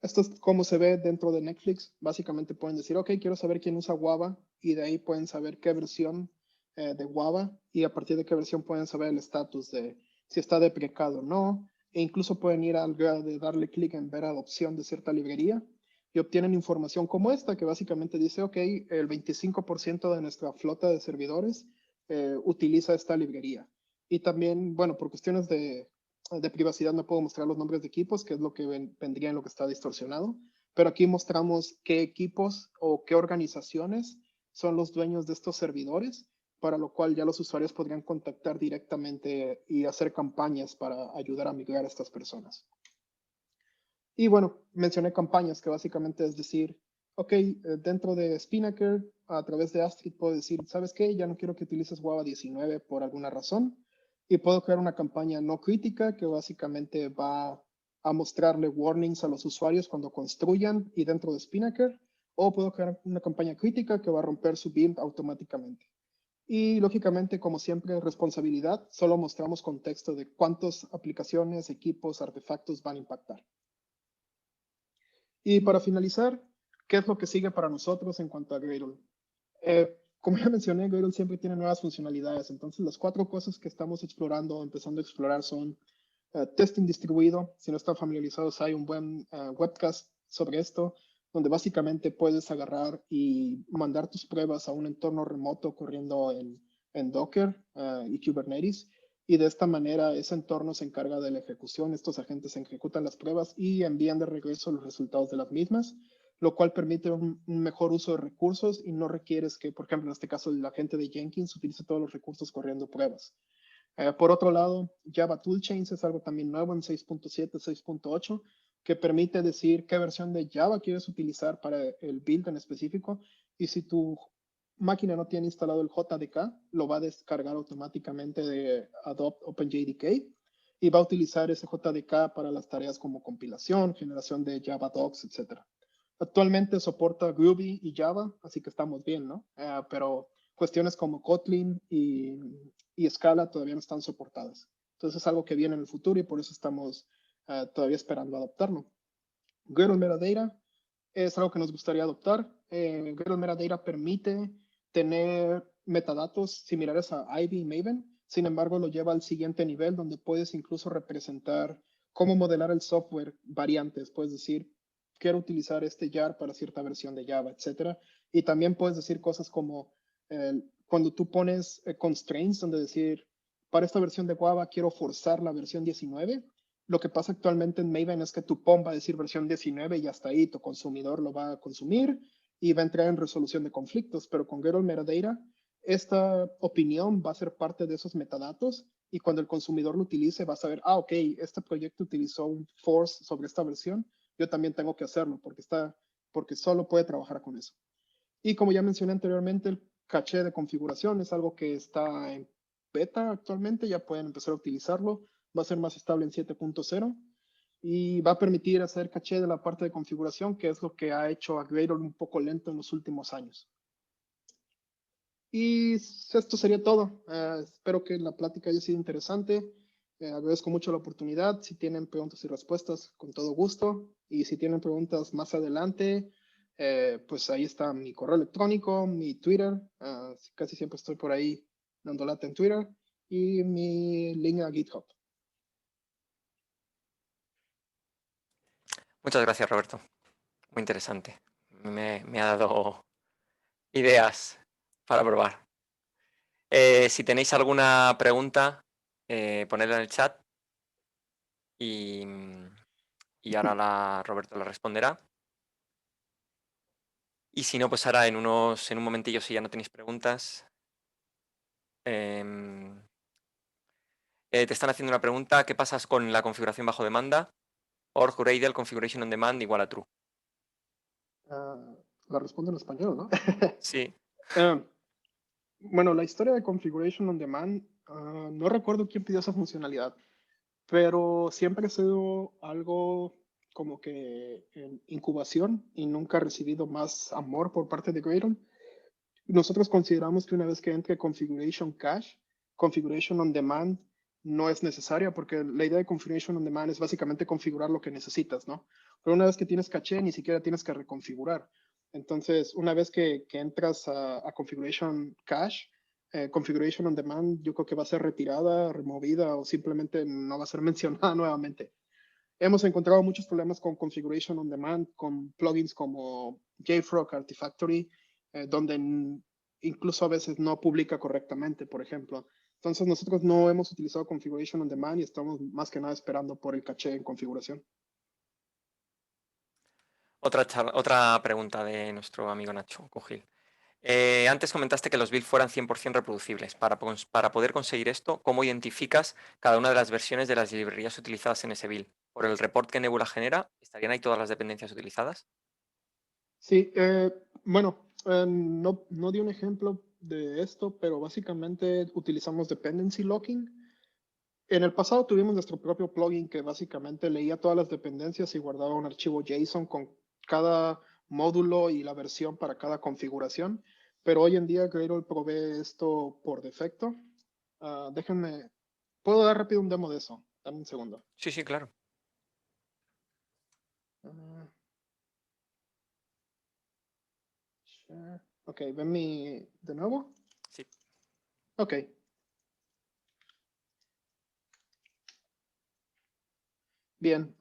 Esto es cómo se ve dentro de Netflix. Básicamente pueden decir, ok, quiero saber quién usa Guava, y de ahí pueden saber qué versión de Guava, y a partir de qué versión pueden saber el estatus de si está deprecado o no. E incluso pueden ir al grado de darle clic en ver adopción de cierta librería y obtienen información como esta, que básicamente dice, ok, el 25% de nuestra flota de servidores utiliza esta librería. Y también, bueno, por cuestiones de de privacidad no puedo mostrar los nombres de equipos, que es lo que vendría en lo que está distorsionado, pero aquí mostramos qué equipos o qué organizaciones son los dueños de estos servidores, para lo cual ya los usuarios podrían contactar directamente y hacer campañas para ayudar a migrar a estas personas. Y bueno, mencioné campañas, que básicamente es decir, ok, dentro de Spinnaker, a través de Astrid puedo decir, ¿sabes qué? Ya no quiero que utilices Guava 19 por alguna razón. Y puedo crear una campaña no crítica que básicamente va a mostrarle warnings a los usuarios cuando construyan y dentro de Spinnaker. O puedo crear una campaña crítica que va a romper su build automáticamente. Y lógicamente, como siempre, responsabilidad. Solo mostramos contexto de cuántas aplicaciones, equipos, artefactos van a impactar. Y para finalizar, ¿qué es lo que sigue para nosotros en cuanto a Gradle? Como ya mencioné, Gradle siempre tiene nuevas funcionalidades. Entonces, las 4 cosas que estamos explorando, empezando a explorar son testing distribuido. Si no están familiarizados, hay un buen webcast sobre esto, donde básicamente puedes agarrar y mandar tus pruebas a un entorno remoto corriendo en Docker y Kubernetes. Y de esta manera ese entorno se encarga de la ejecución. Estos agentes ejecutan las pruebas y envían de regreso los resultados de las mismas, lo cual permite un mejor uso de recursos y no requieres que, por ejemplo, en este caso, el agente de Jenkins utilice todos los recursos corriendo pruebas. Por otro lado, Java Toolchains es algo también nuevo en 6.7, 6.8, que permite decir qué versión de Java quieres utilizar para el build en específico. Y si tu máquina no tiene instalado el JDK, lo va a descargar automáticamente de Adobe OpenJDK y va a utilizar ese JDK para las tareas como compilación, generación de Java docs, etc. Actualmente soporta Groovy y Java, así que estamos bien, ¿no? Pero cuestiones como Kotlin y Scala todavía no están soportadas. Entonces es algo que viene en el futuro y por eso estamos todavía esperando adoptarlo. Gradle Metadata es algo que nos gustaría adoptar. Gradle Metadata permite tener metadatos similares a Ivy y Maven. Sin embargo, lo lleva al siguiente nivel donde puedes incluso representar cómo modelar el software variantes. Puedes decir, quiero utilizar este jar para cierta versión de Java, etc. Y también puedes decir cosas como cuando tú pones constraints, donde decir, para esta versión de Java quiero forzar la versión 19. Lo que pasa actualmente en Maven es que tu POM va a decir versión 19 y hasta ahí tu consumidor lo va a consumir y va a entrar en resolución de conflictos, pero con Gradle Metadata, esta opinión va a ser parte de esos metadatos y cuando el consumidor lo utilice va a saber, ok, este proyecto utilizó un force sobre esta versión, yo también tengo que hacerlo porque solo puede trabajar con eso. Y como ya mencioné anteriormente, el caché de configuración es algo que está en beta actualmente, ya pueden empezar a utilizarlo, va a ser más estable en 7.0 y va a permitir hacer caché de la parte de configuración, que es lo que ha hecho a Gradle un poco lento en los últimos años. Y esto sería todo. Espero que la plática haya sido interesante. Agradezco mucho la oportunidad. Si tienen preguntas y respuestas, con todo gusto. Y si tienen preguntas más adelante, pues ahí está mi correo electrónico, mi Twitter. Casi siempre estoy por ahí dando lata en Twitter. Y mi link a GitHub. Muchas gracias, Roberto. Muy interesante. Me ha dado ideas para probar. Si tenéis alguna pregunta, ponedla en el chat y ahora Roberto la responderá. Y si no, pues ahora en un momentillo, si ya no tenéis preguntas, te están haciendo una pregunta. ¿Qué pasa con la configuración bajo demanda? Org Gradle configuration on demand igual a true. La respondo en español, ¿no? Sí. Bueno, la historia de Configuration on Demand, no recuerdo quién pidió esa funcionalidad, pero siempre ha sido algo como que en incubación y nunca ha recibido más amor por parte de Gradle. Nosotros consideramos que una vez que entre Configuration Cache, Configuration on Demand no es necesaria porque la idea de Configuration on Demand es básicamente configurar lo que necesitas, ¿no? Pero una vez que tienes caché, ni siquiera tienes que reconfigurar. Entonces, una vez que entras a Configuration Cache, Configuration on Demand, yo creo que va a ser retirada, removida o simplemente no va a ser mencionada nuevamente. Hemos encontrado muchos problemas con Configuration on Demand, con plugins como JFrog Artifactory, donde incluso a veces no publica correctamente, por ejemplo. Entonces nosotros no hemos utilizado Configuration on Demand y estamos más que nada esperando por el caché en configuración. Otra pregunta de nuestro amigo Nacho Cogil. Antes comentaste que los builds fueran 100% reproducibles. Para poder conseguir esto, ¿cómo identificas cada una de las versiones de las librerías utilizadas en ese build? ¿Por el report que Nebula genera, estarían ahí todas las dependencias utilizadas? Sí, bueno, no di un ejemplo de esto, pero básicamente utilizamos dependency locking. En el pasado tuvimos nuestro propio plugin que básicamente leía todas las dependencias y guardaba un archivo JSON con cada módulo y la versión para cada configuración. Pero hoy en día Gradle provee esto por defecto. Déjenme, puedo dar rápido un demo de eso. Dame un segundo. Sí, sí, claro. Ah, share. Ok, ¿ven mi de nuevo? Sí. Ok. Bien.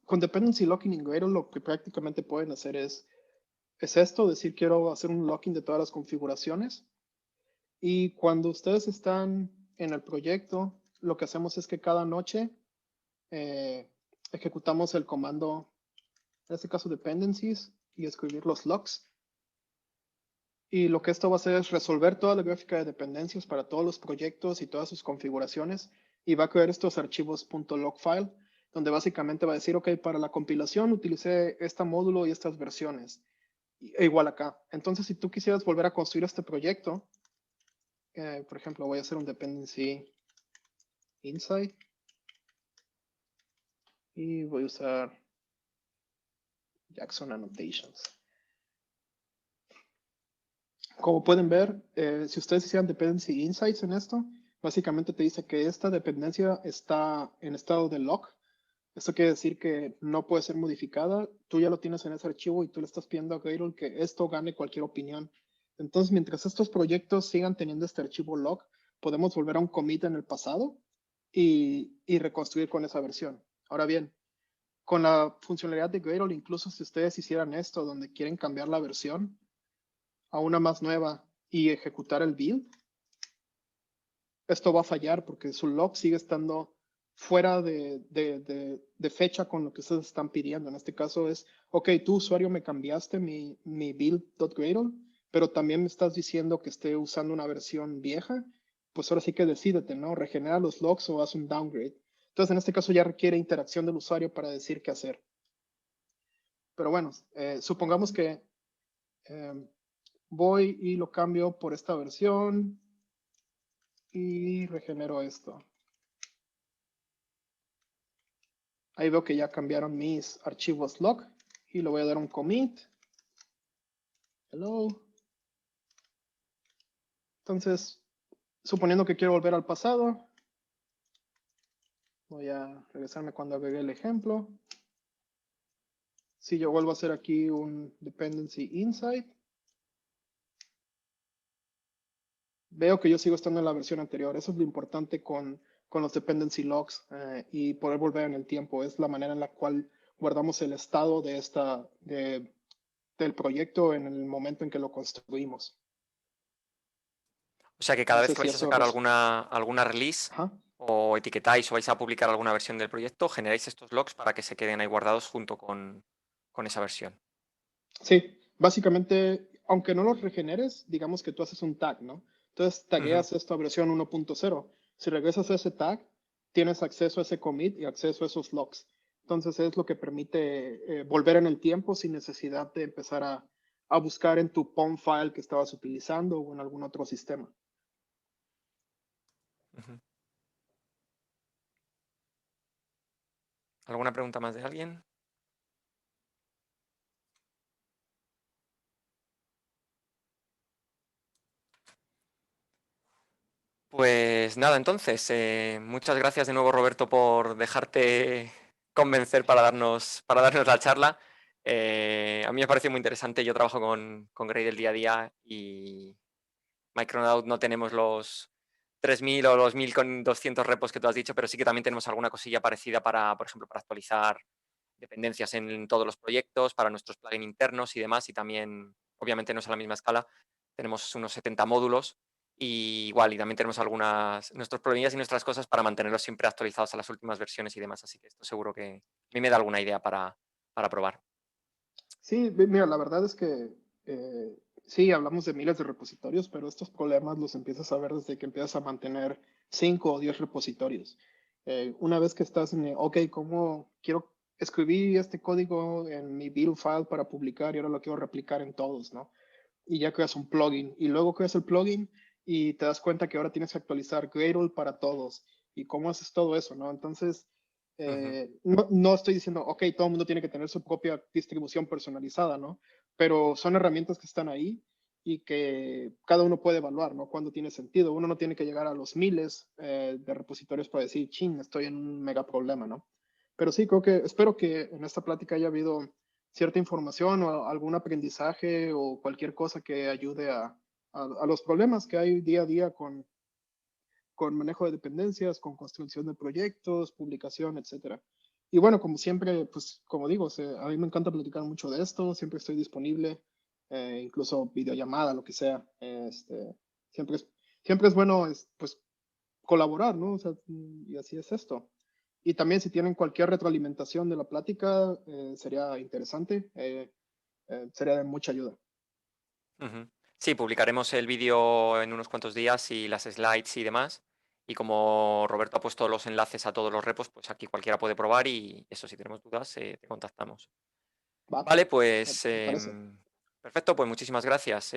Con Dependency Locking en Gradle lo que prácticamente pueden hacer es esto, decir quiero hacer un locking de todas las configuraciones. Y cuando ustedes están en el proyecto, lo que hacemos es que cada noche ejecutamos el comando, en este caso dependencies, y escribir los locks. Y lo que esto va a hacer es resolver toda la gráfica de dependencias para todos los proyectos y todas sus configuraciones y va a crear estos archivos .logfile donde básicamente va a decir, ok, para la compilación utilicé este módulo y estas versiones. E igual acá. Entonces, si tú quisieras volver a construir este proyecto, por ejemplo, voy a hacer un dependency inside y voy a usar Jackson Annotations. Como pueden ver, si ustedes hicieran dependency insights en esto, básicamente te dice que esta dependencia está en estado de lock. Esto quiere decir que no puede ser modificada. Tú ya lo tienes en ese archivo y tú le estás pidiendo a Gradle que esto gane cualquier opinión. Entonces, mientras estos proyectos sigan teniendo este archivo log, podemos volver a un commit en el pasado y reconstruir con esa versión. Ahora bien, con la funcionalidad de Gradle, incluso si ustedes hicieran esto, donde quieren cambiar la versión a una más nueva y ejecutar el build, esto va a fallar porque su log sigue estando fuera de fecha con lo que ustedes están pidiendo. En este caso es, ok, tú usuario me cambiaste mi build.gradle, pero también me estás diciendo que esté usando una versión vieja, pues ahora sí que decídete, ¿no? Regenera los logs o haz un downgrade. Entonces, en este caso ya requiere interacción del usuario para decir qué hacer. Pero bueno, supongamos que voy y lo cambio por esta versión y regenero esto. Ahí veo que ya cambiaron mis archivos log y le voy a dar un commit. Hello. Entonces, suponiendo que quiero volver al pasado, voy a regresarme cuando agregué el ejemplo. Si yo vuelvo a hacer aquí un dependency inside, veo que yo sigo estando en la versión anterior. Eso es lo importante con los dependency logs y poder volver en el tiempo. Es la manera en la cual guardamos el estado del proyecto en el momento en que lo construimos. O sea que cada No vez sé que si vais a eso... sacar alguna release Ajá. o etiquetáis o vais a publicar alguna versión del proyecto, generáis estos logs para que se queden ahí guardados junto con esa versión. Sí, básicamente, aunque no los regeneres, digamos que tú haces un tag, ¿no? Entonces tagueas esta versión 1.0. Si regresas a ese tag, tienes acceso a ese commit y acceso a esos logs. Entonces es lo que permite volver en el tiempo sin necesidad de empezar a buscar en tu POM file que estabas utilizando o en algún otro sistema. ¿Alguna pregunta más de alguien? Pues nada, entonces, muchas gracias de nuevo, Roberto, por dejarte convencer para darnos la charla. A mí me parece muy interesante. Yo trabajo con Gradle día a día y Micronaut no tenemos los 3.000 o los 1.200 repos que tú has dicho, pero sí que también tenemos alguna cosilla parecida para, por ejemplo, para actualizar dependencias en todos los proyectos, para nuestros plugins internos y demás. Y también, obviamente, no es a la misma escala. Tenemos unos 70 módulos Y igual, y también tenemos nuestros problemillas y nuestras cosas para mantenerlos siempre actualizados a las últimas versiones y demás. Así que esto seguro que a mí me da alguna idea para probar. Sí, mira, la verdad es que sí, hablamos de miles de repositorios, pero estos problemas los empiezas a ver desde que empiezas a mantener 5 o 10 repositorios. Una vez que estás ok, ¿cómo quiero escribir este código en mi build file para publicar y ahora lo quiero replicar en todos, ¿no? Y ya creas un plugin y luego creas el plugin y te das cuenta que ahora tienes que actualizar Gradle para todos y cómo haces todo eso, ¿no? Entonces, Ujú, no estoy diciendo, ok, todo el mundo tiene que tener su propia distribución personalizada, ¿no? Pero son herramientas que están ahí y que cada uno puede evaluar, ¿no? Cuando tiene sentido. Uno no tiene que llegar a los miles de repositorios para decir, ching, estoy en un mega problema, ¿no? Pero sí, espero que en esta plática haya habido cierta información o algún aprendizaje o cualquier cosa que ayude a los problemas que hay día a día con manejo de dependencias, con construcción de proyectos, publicación, etcétera. Y bueno, como siempre, pues como digo, a mí me encanta platicar mucho de esto, siempre estoy disponible, incluso videollamada, lo que sea. Siempre, siempre es bueno pues, colaborar, ¿no? O sea, y así es esto. Y también si tienen cualquier retroalimentación de la plática, sería interesante, sería de mucha ayuda. ujú. Sí, publicaremos el vídeo en unos cuantos días y las slides y demás. Y como Roberto ha puesto los enlaces a todos los repos, pues aquí cualquiera puede probar y eso, si tenemos dudas, te contactamos. Va, Vale, pues me parece. perfecto, pues muchísimas gracias.